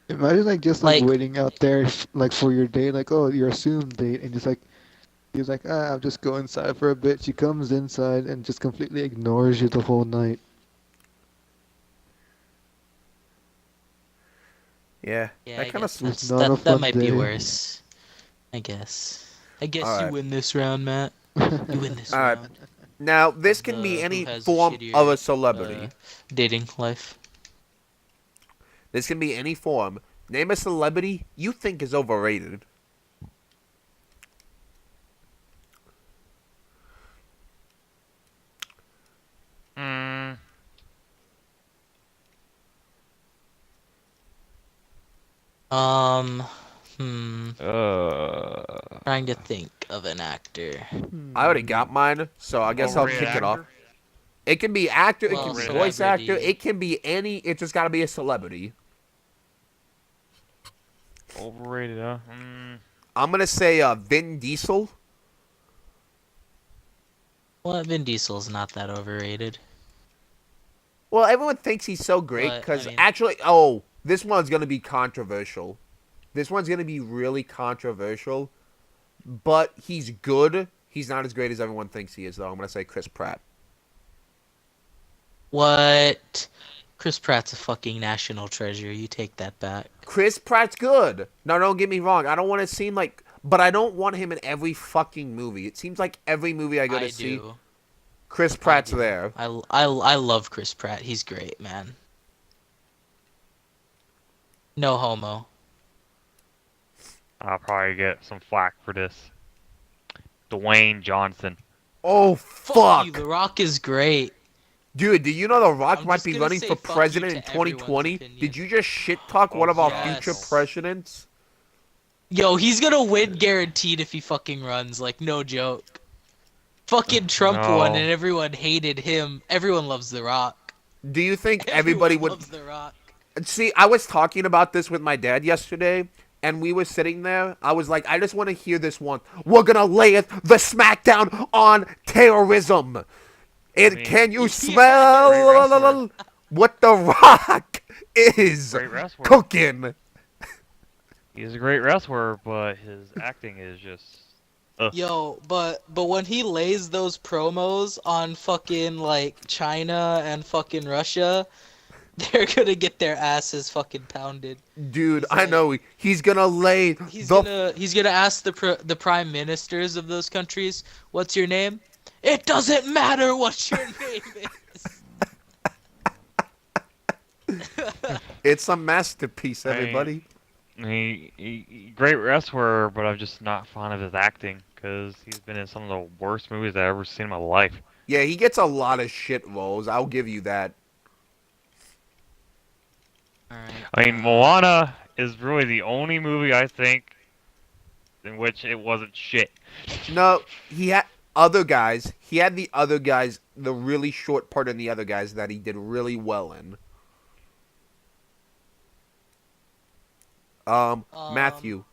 Imagine like just like Like, waiting out there like for your date, like oh your assumed date, and just like he's like I'll just go inside for a bit. She comes inside and just completely ignores you the whole night. Yeah, yeah, that I kind of. guess It's that's not a that fun might be day. worse. I guess. I guess All you right. win this round, Matt. You win this All right. round Now, this of can be the who any has form of shittier a celebrity. dating life. This can be any form. Name a celebrity you think is overrated. Mm, Um, hmm. uh, Trying to think of an actor. I already Hmm. got mine, so I guess I'll overrated kick it off. actor. It can be actor, it can Well, be Overrated voice actor. actor, celebrity. it can be any. It just got to be a celebrity. Overrated. I'm gonna say Vin Diesel. Well, Vin Diesel's not that overrated, Well, everyone thinks he's so great but I because mean, actually, oh, this one's gonna be controversial. This one's gonna be really controversial, but he's good. He's not as great as everyone thinks he is, though. I'm gonna say Chris Pratt. what? Chris Pratt's a fucking national treasure. You take that back. Chris Pratt's good. No, don't get me wrong. I don't want to seem like, but I don't want him in every fucking movie. It seems like every movie I go to I see, do. Chris I Pratt's do. there. I love Chris Pratt. He's great, man. No homo. I'll probably get some flack for this. Dwayne Johnson. Oh Fuck you. fuck, The Rock is great. dude! Do you know The Rock I'm might just be gonna running say for fuck you president in to everyone's 2020? opinion. Did you just shit talk Oh, one of our yes. future presidents? Yo, he's gonna win guaranteed if he fucking runs. Like, no joke. Fucking Trump won No. and everyone hated him. Everyone loves The Rock. Do you think everybody Everyone would loves The Rock. see? I was talking about this with my dad yesterday, and we were sitting there. I was like, I just want to hear this one. We're gonna lay it the smackdown on terrorism. And mean, can you Yeah. Great smell wrestler. what The Rock is Great wrestler. cooking? He's a great wrestler, but his acting is just. Yo, but when he lays those promos on fucking like China and fucking Russia, they're gonna get their asses fucking pounded. Dude, He's I like- know he's gonna lay He's gonna ask the prime ministers of those countries, "What's your name?" It doesn't matter what your name is. It's a masterpiece, I mean, everybody. Great wrestler, but I'm just not fond of his acting because he's been in some of the worst movies I've ever seen in my life. Yeah, he gets a lot of shit roles. I'll give you that. Alright. I mean, Moana is really the only movie I think in which it wasn't shit. No, he had other guys. He had the other guys, the really short part in the other guys that he did really well in. Matthew,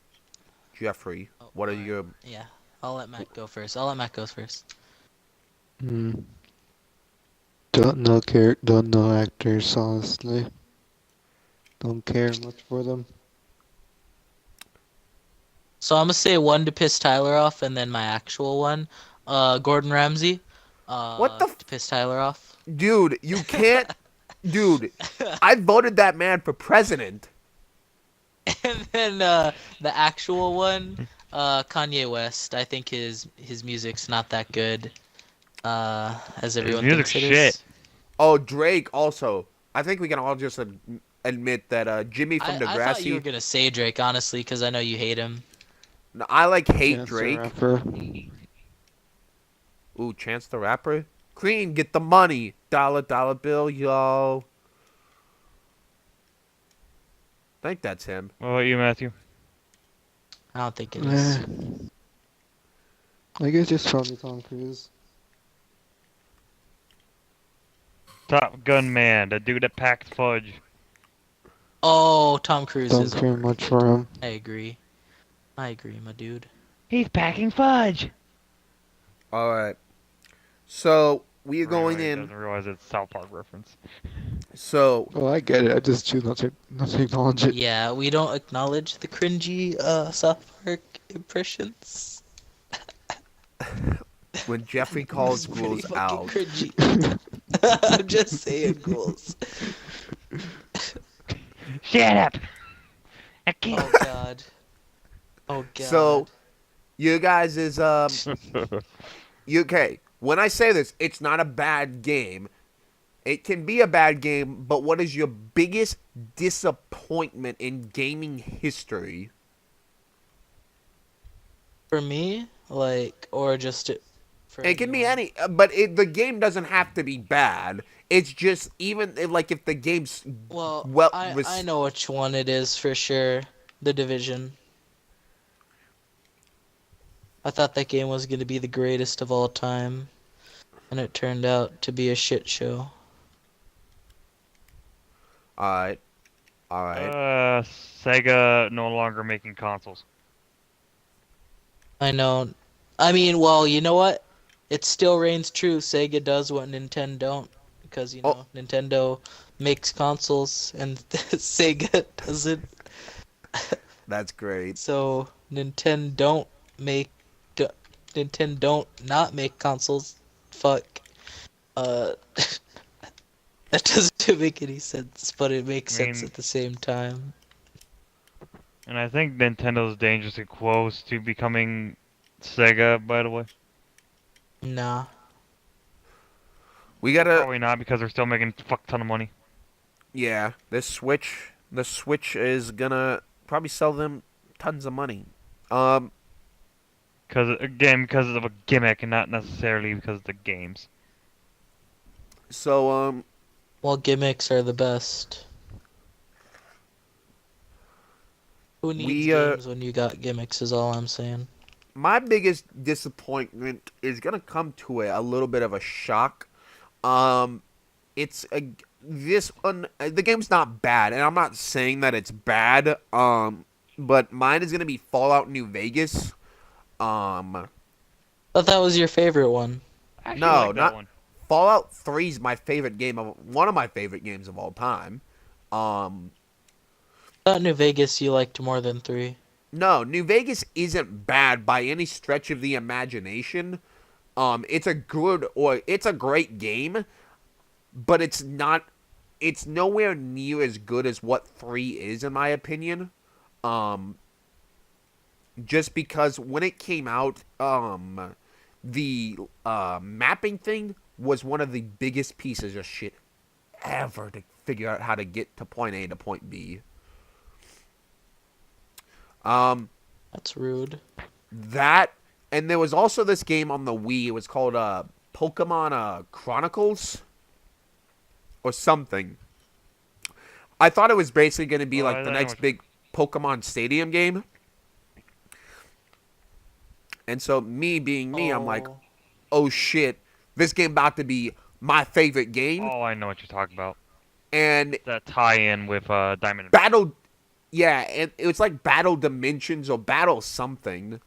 Jeffrey, Oh, what are alright. your? Yeah, I'll let Matt go first. I'll let Matt go first. Hmm. Don't know actors, honestly. Don't care much for them. So I'm gonna say one to piss Tyler off, and then my actual one, Gordon Ramsay. What the f- to piss Tyler off? Dude, you can't. Dude, I voted that man for president. And then the actual one, Kanye West. I think his music's not that good. As His everyone music's thinks it shit. is. Oh, Drake also. I think we can all just admit that Jimmy from I thought you were Degrassi. gonna say Drake, honestly, because I know you hate him. No, I like hate Chance the Drake. Rapper. Ooh, Chance the Rapper. Cream, get the money. Dollar bill, yo. I think that's him. What about you, Matthew? I don't think it Eh, is. I guess just probably Tom Cruise. Top Gun Man, the dude that packed fudge. Oh, Tom Cruise Don't is care much overrated. for him. I agree. I agree, my dude. He's packing fudge. All right. So we are For anyone going who in. doesn't realize it's a South Park reference. So Well, I get it. I just choose not to acknowledge it. Yeah, we don't acknowledge the cringy South Park impressions. when Jeffrey calls It's pretty ghouls fucking out, cringy. I'm just saying, ghouls. Shut up! I can't. Oh god. Oh god. so you guys is you okay? When I say this, it's not a bad game. It can be a bad game, but what is your biggest disappointment in gaming history? For me, like, or just for It can be anyone? any, but the game doesn't have to be bad. It's just even like if the game's Well, well, I know which one it is for sure. The Division. I thought that game was gonna be the greatest of all time, and it turned out to be a shit show. all right. Sega no longer making consoles. I know. I mean, well, you know what? It still reigns true. Sega does what Nintendo don't, because Oh. Nintendo makes consoles and Sega doesn't. That's great. So Nintendo don't make d- Nintendo don't not make consoles. Fuck. Uh, that doesn't make any sense, but it makes I mean- sense at the same time. And I think Nintendo's dangerously close to becoming Sega, by the way. Nah. We gotta, Probably not because they're still making a fuck ton of money. yeah. The Switch is gonna probably sell them tons of money. Because of a gimmick and not necessarily because of the games. So Well, gimmicks are the best. Who needs We, games when you got gimmicks? Is all I'm saying. my biggest disappointment is gonna come to a little bit of a shock. It's a this one. The game's not bad, and I'm not saying that it's bad. But mine is gonna be Fallout New Vegas. Thought that was your favorite one. I actually No, like that not- one. Fallout 3 is my favorite game of one of my favorite games of all time. Thought New Vegas you liked more than 3. No, New Vegas isn't bad by any stretch of the imagination. It's a great game, but it's nowhere near as good as what 3 is in my opinion. Just because when it came out, the mapping thing was one of the biggest pieces of shit ever to figure out how to get to point A to point B. That's rude. That, and there was also this game on the Wii. It was called Pokemon Chronicles or something. I thought it was basically going to be Oh, like I the know next what- big Pokemon Stadium game. And so me being me, I'm like, Oh. oh shit, this game about to be my favorite game. Oh, I know what you're talking about. And That tie-in with Diamond and Battle, yeah, and it was like Battle Dimensions or Battle something.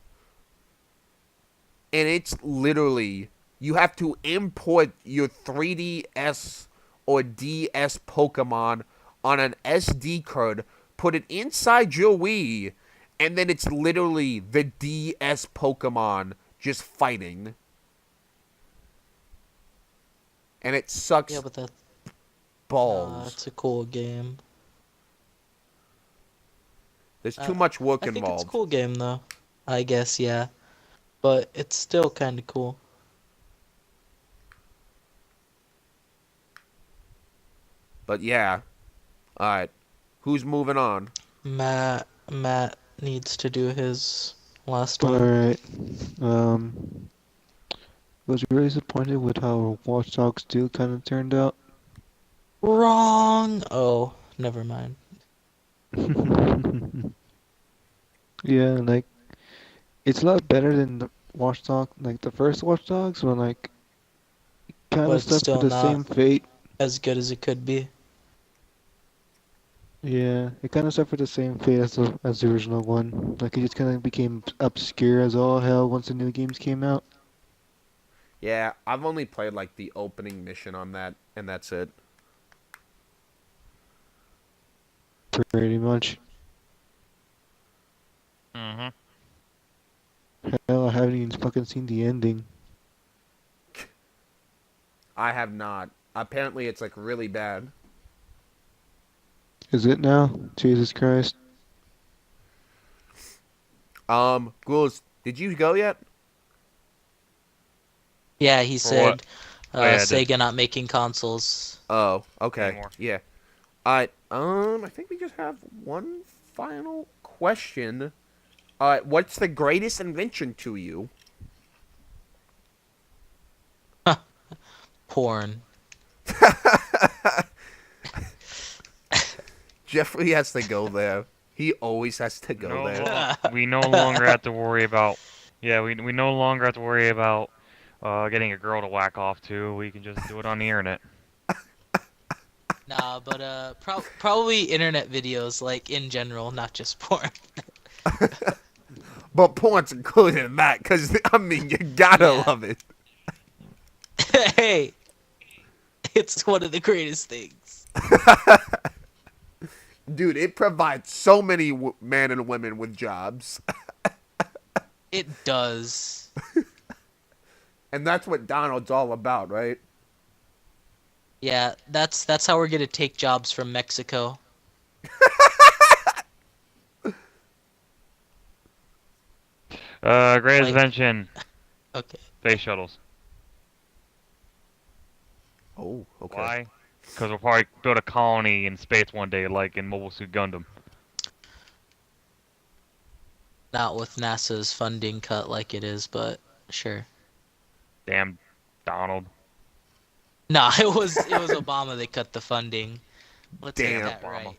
And it's literally, you have to import your 3DS or DS Pokemon on an SD card, put it inside your Wii, and then it's literally the DS Pokemon just fighting. And it sucks Yeah, but that's balls. a cool game. There's too much work I think it's a involved. cool game though. I guess, yeah. But it's still kind of cool. But yeah. All right. Who's moving on? Matt needs to do his last All one. right. Was really disappointed with how Watch Dogs 2 kind of turned out. Wrong. Oh, never mind. Yeah, like it's a lot better than the Watch Dogs, like the first Watch Dogs, when like kind But of it's suffered still the not same fate. as good as it could be. Yeah, it kind of suffered the same fate as the original one. Like it just kind of became obscure as all hell once the new games came out. Yeah, I've only played like the opening mission on that, and that's it. Pretty much. Mm-hmm. Hell, I haven't even fucking seen the ending. I have not. Apparently, it's like really bad. Is it now? Jesus Christ. Ghouls, did you go yet? Yeah, he For what? said Oh yeah, I did. Sega not making consoles. Oh, okay. Anymore. Yeah. Alright, I think we just have one final question. Alright, what's the greatest invention to you? Porn. Jeffrey has to go there. He always has to go No, there. we no longer have to worry about. Yeah, we no longer have to worry about getting a girl to whack off to. We can just do it on the internet. Nah, but probably internet videos, like in general, not just porn. But porn's included in that, because, I mean, you gotta Yeah. love it. Hey, it's one of the greatest things. Dude, it provides so many men and women with jobs. It does. And that's what Donald's all about, right? Yeah, that's how we're gonna take jobs from Mexico. Greatest Like, invention: okay. space shuttles. Oh, okay. Why? Because we'll probably build a colony in space one day, like in Mobile Suit Gundam. Not with NASA's funding cut like it is, but sure. Damn, Donald. Nah, it was Obama that cut the funding. Let's get Damn. that Obama.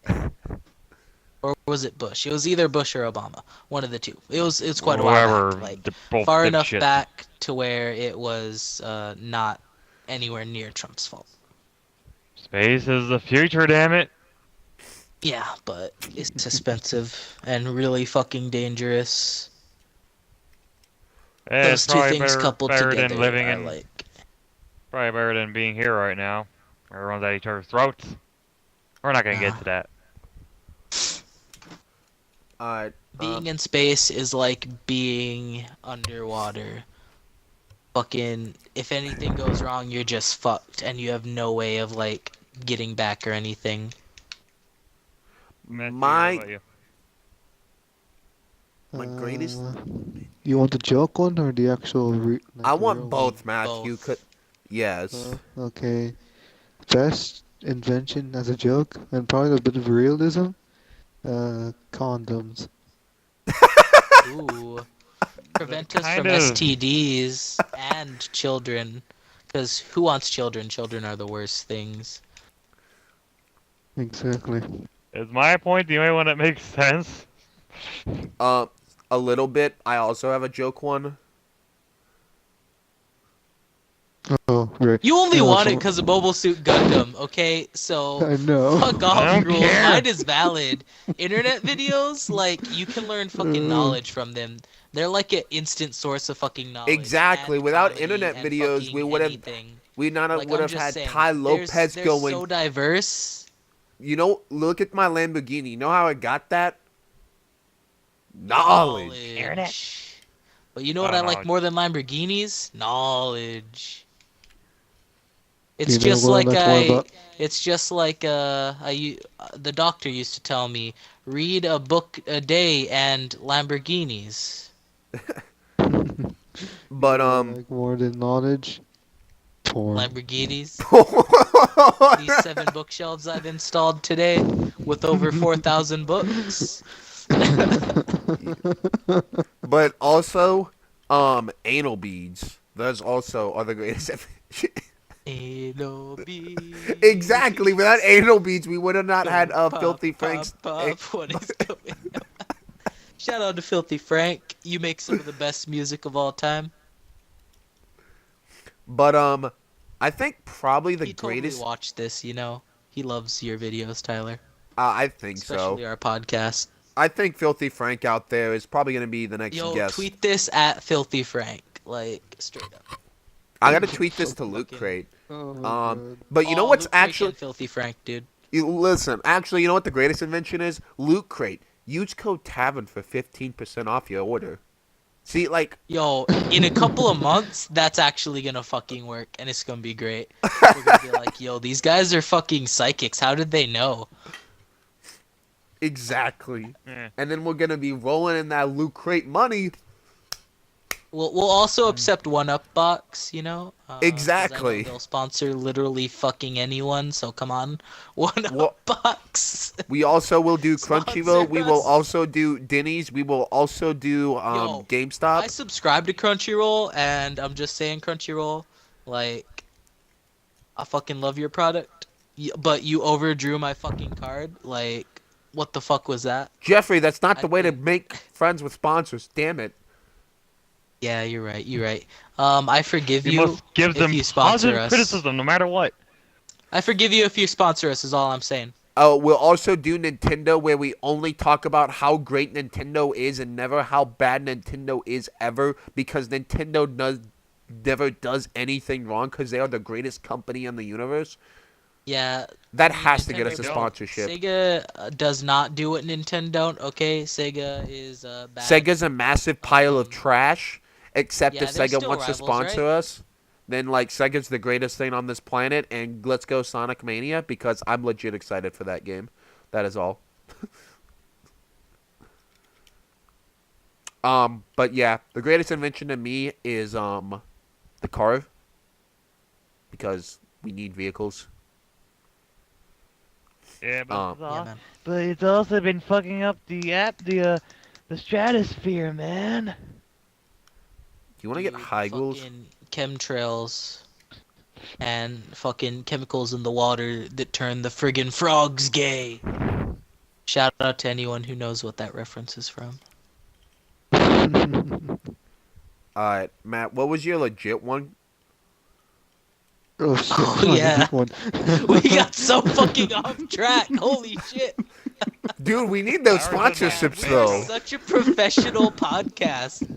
right. Or was it Bush? It was either Bush or Obama. One of the two. It's quite a while Whoever, back. Like both far did enough shit. back to where it was not anywhere near Trump's fault. Space is the future, damn it. Yeah, but it's expensive and really fucking dangerous. Eh, Those it's two probably things better, coupled better together than living are in, like probably better than being here right now. Everyone's at each other's throats. We're not gonna get nah. to that. Alright. Being in space is like being underwater. Fucking, if anything goes wrong, you're just fucked, and you have no way of like getting back or anything. Matthew, what My about you? greatest. You want the joke one or the actual I the want real both, Matthew. Both. Yes. Okay. Best invention as a joke and probably a bit of realism. Condoms. Ooh. Prevent us Kind from of. STDs and children. Because who wants children? Children are the worst things. Exactly. Is my point the only one that makes sense? Uh, a little bit. I also have a joke one. Oh, right. You only No, want it because of Mobile Suit Gundam, okay? So, I know. fuck I off, don't rules. care. Mine is valid. Internet videos, like, you can learn fucking knowledge from them. They're like an instant source of fucking knowledge. Exactly. And Without comedy internet and videos, we fucking would have. anything. We not Like, would I'm have just had saying, Ty Lopez they're going. so diverse. You know, look at my Lamborghini. You know how I got that? Knowledge. Knowledge. But you know what Oh, I like knowledge. more than Lamborghinis? Knowledge. Do It's you know just what like that's more about? it's just like the doctor used to tell me, read a book a day and Lamborghinis. You But know, like more than knowledge, porn. Lamborghinis. These 7 bookshelves I've installed today with over 4,000 books. but also, anal beads. Those also are the greatest. Anal Exactly. beads. Without anal beads, we would have not had Go pop, Filthy pop, Frank's. pop. What is coming up? Shout out to Filthy Frank. You make some of the best music of all time. But I think probably the He totally greatest. watched this, you know. He loves your videos, Tyler. I think so. Especially our podcast. I think Filthy Frank out there is probably gonna be the next Yo, guest. tweet this at Filthy Frank. Like, straight up. I gotta tweet this to Loot Fucking- Crate. Oh my god. But you know Oh, what's Luke Drake actually? and Filthy Frank, dude. Listen, actually, you know what the greatest invention is? Loot Crate. Use code Tavern for 15% off your order. See, like, Yo, in a couple of months, that's actually gonna fucking work, and it's gonna be great. We're gonna be like, yo, these guys are fucking psychics. How did they know? exactly. Yeah. And then we're gonna be rolling in that Loot Crate money. We'll also accept 1UP box, you know. 'Cause I know Exactly. they'll sponsor literally fucking anyone. So come on, 1UP Well- box. We also will do Sponsor Crunchyroll. We will us. also do Denny's. We will also do Yo, GameStop. I subscribe to Crunchyroll, and I'm just saying, Crunchyroll, like, I fucking love your product, but you overdrew my fucking card. Like, what the fuck was that? Jeffrey, that's not the I way to think- make friends with sponsors. Damn it. Yeah, you're right. You're right. I forgive You you must give if them you sponsor positive us. criticism, no matter what. I forgive you if you sponsor us. Is all I'm saying. We'll also do Nintendo, where we only talk about how great Nintendo is and never how bad Nintendo is ever, because Nintendo never does anything wrong, because they are the greatest company in the universe. Yeah. That I mean, has to get us a Nintendo don't. sponsorship. Sega does not do what Nintendo don't. Okay, Sega is bad. Sega's a massive pile of trash, except yeah, if they're Sega still wants to rivals, sponsor right? us. Then, like, Sega's the greatest thing on this planet, and let's go Sonic Mania, because I'm legit excited for that game. That is all. But yeah, the greatest invention to me is, the car. Because we need vehicles. Yeah, but, Yeah, man. but it's also been fucking up the stratosphere, man. Do you want to get Dude, high ghouls? fucking chemtrails and fucking chemicals in the water that turn the friggin' frogs gay. Shout out to anyone who knows what that reference is from. Alright, Matt, what was your legit one? Oh shit! Oh, my yeah. big one. We got so fucking off track. Holy shit. Dude, we need those Ours is sponsorships, not. We're though. such a professional podcast.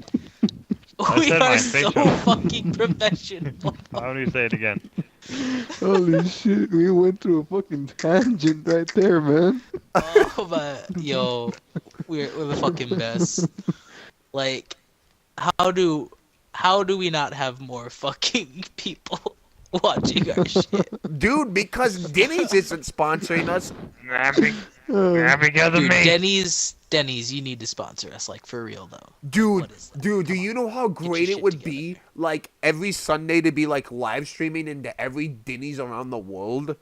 We said my are so facial. fucking professional. Why don't you say it again? Holy shit! We went through a fucking tangent right there, man. Oh my, yo, we're the fucking best. Like, how do we not have more fucking people watching our shit? Dude, because Denny's isn't sponsoring us. Because of Dude, me. Denny's, you need to sponsor us, like, for real though. Dude, What is that? dude, do Come you know how great your it would shit be, like, every Sunday to be, like, live streaming into every Denny's around the world?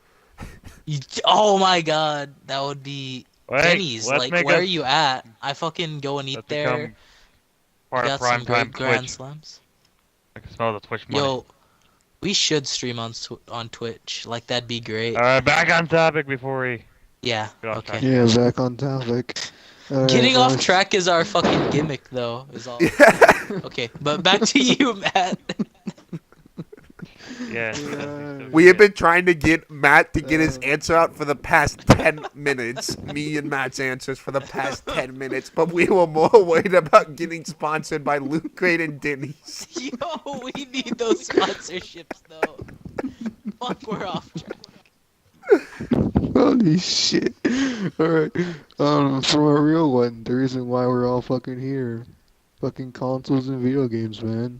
Oh my god, that would be Wait, Denny's. let's Like, make where us- are you at? I fucking go and eat Let's there. become part Got of prime some great time grand Twitch. slams. I can smell the Twitch money. Yo, we should stream on Twitch. Like, that'd be great. Alright, back on topic before we Yeah. get off Okay. track. Yeah, back on topic. Alright, Getting off guys. track is our fucking gimmick, though. Is all. Okay, but back to you, Matt. Yeah. We have been trying to get Matt to get his answer out for the past 10 minutes. Me and Matt's answers for the past 10 minutes, but we were more worried about getting sponsored by Loot Crate and Denny's. Yo, we need those sponsorships, though. Fuck, we're off track. Holy shit! Alright, for a real one, the reason why we're all fucking here, fucking consoles and video games, man.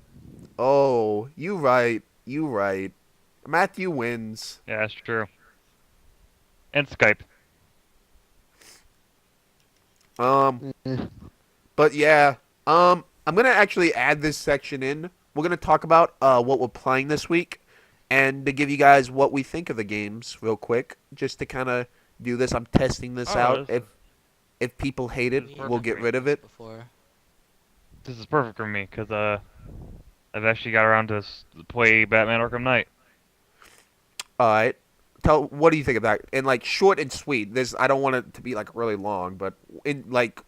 Oh, you right. You right. Matthew wins. Yeah, that's true. And Skype. Um, Eh. but yeah. I'm gonna actually add this section in. We're gonna talk about what we're playing this week, and to give you guys what we think of the games real quick, just to kind of do this. I'm testing this Oh, out. If people hate it, This is We've we'll perfect get done rid of this it. before. this is perfect for me because I've actually got around to play Batman Arkham Knight. All right. What do you think of that? And like short and sweet. I don't want it to be like really long, but in like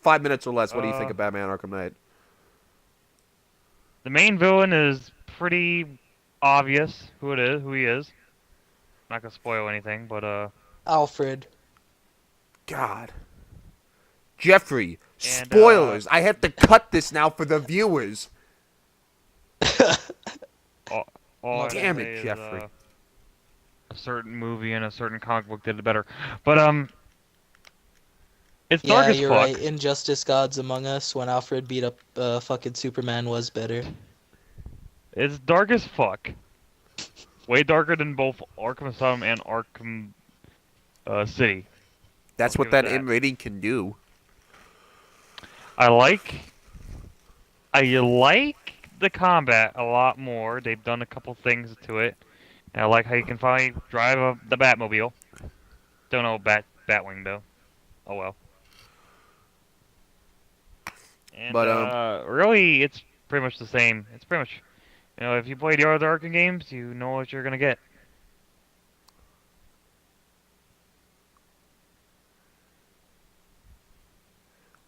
5 minutes or less. What do you think Uh, of Batman Arkham Knight? the main villain is pretty obvious who he is. Not gonna spoil anything, but Alfred. God, Jeffrey, and spoilers. I have to cut this now for the viewers. all, all I Damn say it, is Jeffrey. a certain movie and a certain comic book did it better. But it's dark Yeah, as you're fuck. right. Injustice Gods Among Us, when Alfred beat up fucking Superman, was better. It's dark as fuck. Way darker than both Arkham Asylum and Arkham City. That's I'll what give it that M rating can do. I like the combat a lot more. They've done a couple things to it. And I like how you can finally drive the Batmobile. Don't know Batwing though. Oh well. And But really, it's pretty much the same. It's pretty much, if you play the other Arkham games, you know what you're gonna get.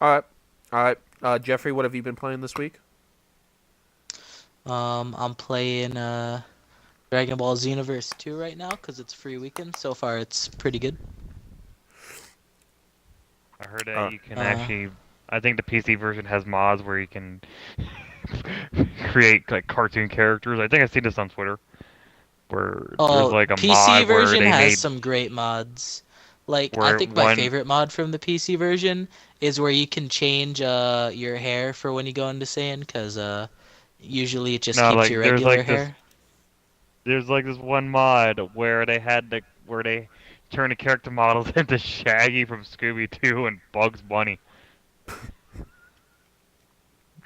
all right, all right. Jeffrey, what have you been playing this week? I'm playing Dragon Ball Xenoverse 2 right now because it's free weekend. So far, it's pretty good. I heard that Uh, you can actually. I think the PC version has mods where you can create like cartoon characters. I think I've seen this on Twitter, where there's Oh, like a PC mod where version they has made some great mods. Like, I where think my one favorite mod from the PC version is where you can change your hair for when you go into Saiyan, because usually it just no keeps like your regular this hair. there's like this one mod where they turn the character models into Shaggy from Scooby Doo and Bugs Bunny.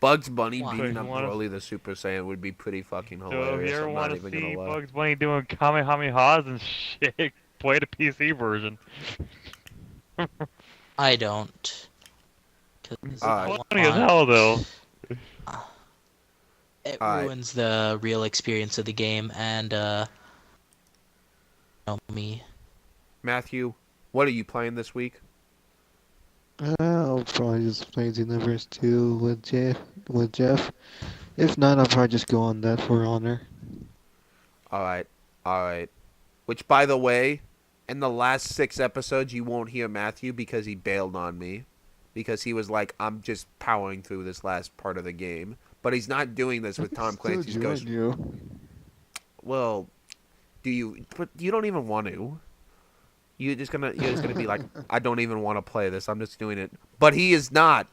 Bugs Bunny Wow. So beating if you up want to, Broly the Super Saiyan would be pretty fucking so if you hilarious. ever I'm want not to even gonna see lie. Bugs Bunny doing Kamehamehas and shit, play the PC version. I don't. 'Cause Alright. I It's funny as want... hell though. It Alright. ruins the real experience of the game, and me. Matthew, what are you playing this week? I'll probably just play Xenoverse 2 with Jeff. If not, I'll probably just go on that for honor. All right, all right. Which, by the way, in the last 6 episodes, you won't hear Matthew because he bailed on me, because he was like, "I'm just powering through this last part of the game." But he's not doing this with Tom Still Clancy's join Ghost. you. Well, do you? But you don't even want to. You're just gonna be like, "I don't even want to play this. I'm just doing it." But he is not.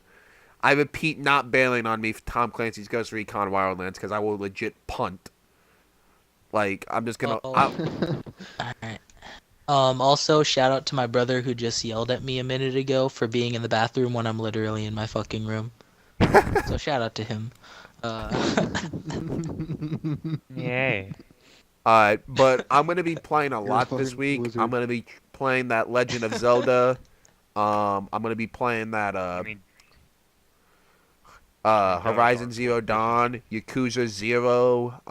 I repeat, not bailing on me for Tom Clancy's Ghost Recon Wildlands because I will legit punt. Like, I'm just gonna. Oh. Alright. Also, shout out to my brother who just yelled at me a minute ago for being in the bathroom when I'm literally in my fucking room. So shout out to him. Yay. But I'm gonna be playing a You're a lot this fucking week. wizard. I'm gonna be playing that Legend of Zelda. I'm gonna be playing that I mean, Horizon Dark Zero Souls. Dawn, Yakuza 0,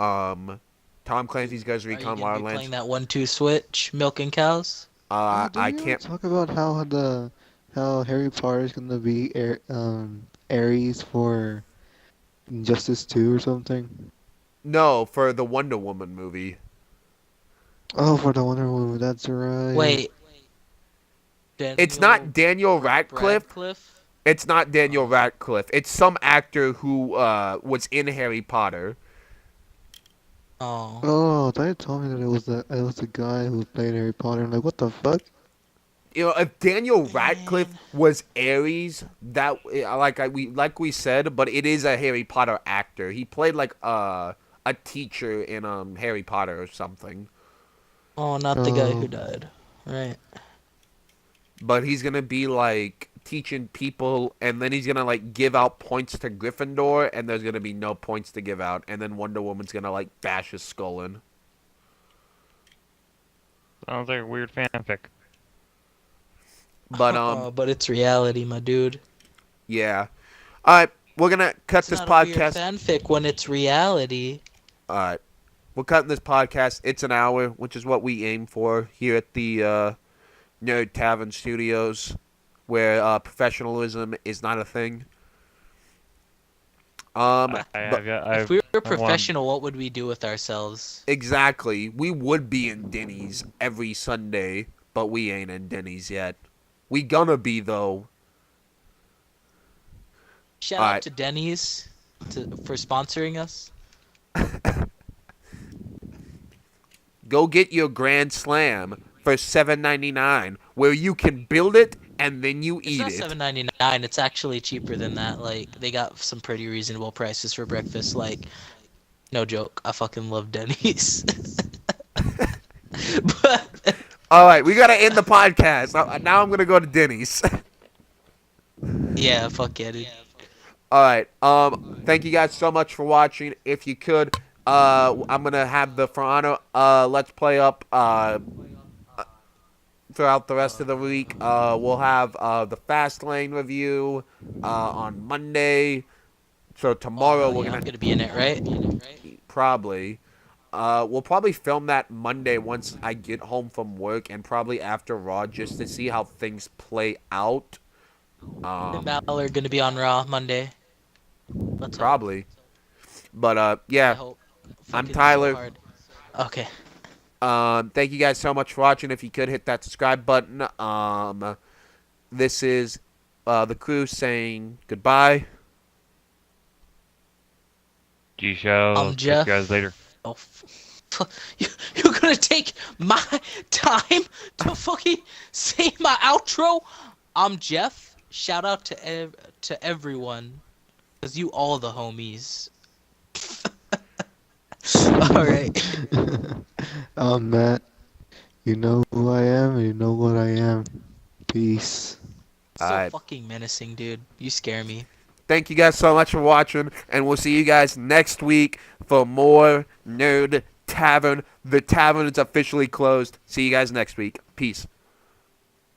Tom Clancy's Ghost Are you Recon gonna be playing Wildlands. that 1-2 switch, milking cows? Did I we ever can't. talk about how Harry Potter is gonna be Ares for Injustice 2 or something? No, for the Wonder Woman movie. Oh, for the Wonder Woman, that's right. Wait. It's not Daniel Radcliffe. Radcliffe? It's not Daniel Oh. Radcliffe. It's some actor who was in Harry Potter. Oh. Oh, they told me that it was the guy who played Harry Potter. I'm like, what the fuck? You know, if Daniel Man. Radcliffe was Ares, like we said, but it is a Harry Potter actor. He played like a a teacher in Harry Potter or something. Oh, not the guy who Oh. died. Right. But he's gonna be like teaching people, and then he's gonna like give out points to Gryffindor, and there's gonna be no points to give out, and then Wonder Woman's gonna like bash his skull in. Sounds like a weird fanfic. But But it's reality, my dude. yeah. All right, we're gonna cut It's this not a weird podcast. fanfic when it's reality. All right, we're cutting this podcast. It's an hour, which is what we aim for here at the Nerd Tavern Studios, where professionalism is not a thing. But If we were professional, what would we do with ourselves? exactly, we would be in Denny's every Sunday, but we ain't in Denny's yet. We gonna be though. Shout Alright. out to Denny's for sponsoring us. Go get your Grand Slam for $7.99, where you can build it and then you It's eat not it. $7.99. It's actually cheaper than that. Like they got some pretty reasonable prices for breakfast. Like, no joke, I fucking love Denny's. But All right, we gotta end the podcast. Now I'm gonna go to Denny's. yeah, fuck yeah, dude. All right. Thank you guys so much for watching. If you could, I'm gonna have the For Honor Let's Play up throughout the rest of the week. We'll have the Fast Lane review on Monday. So tomorrow we're I'm gonna gonna be in it, right? probably. We'll probably film that Monday once I get home from work, and probably after Raw, just to see how things play out. And Balor gonna be on Raw Monday. Let's hope. Probably. But I yeah. hope. I'm Fucking Tyler. So hard. Okay. Thank you guys so much for watching. If you could hit that subscribe button. This is the crew saying goodbye. G Show. I'm Catch Jeff. you guys later. Oh, you're gonna take my time to fucking say my outro? I'm Jeff. Shout out to everyone, cause you all the homies. All right. I'm Matt. You know who I am, and you know what I am. Peace. So Alright. fucking menacing, dude. You scare me. Thank you guys so much for watching, and we'll see you guys next week for more Nerd Tavern. The tavern is officially closed. See you guys next week. Peace.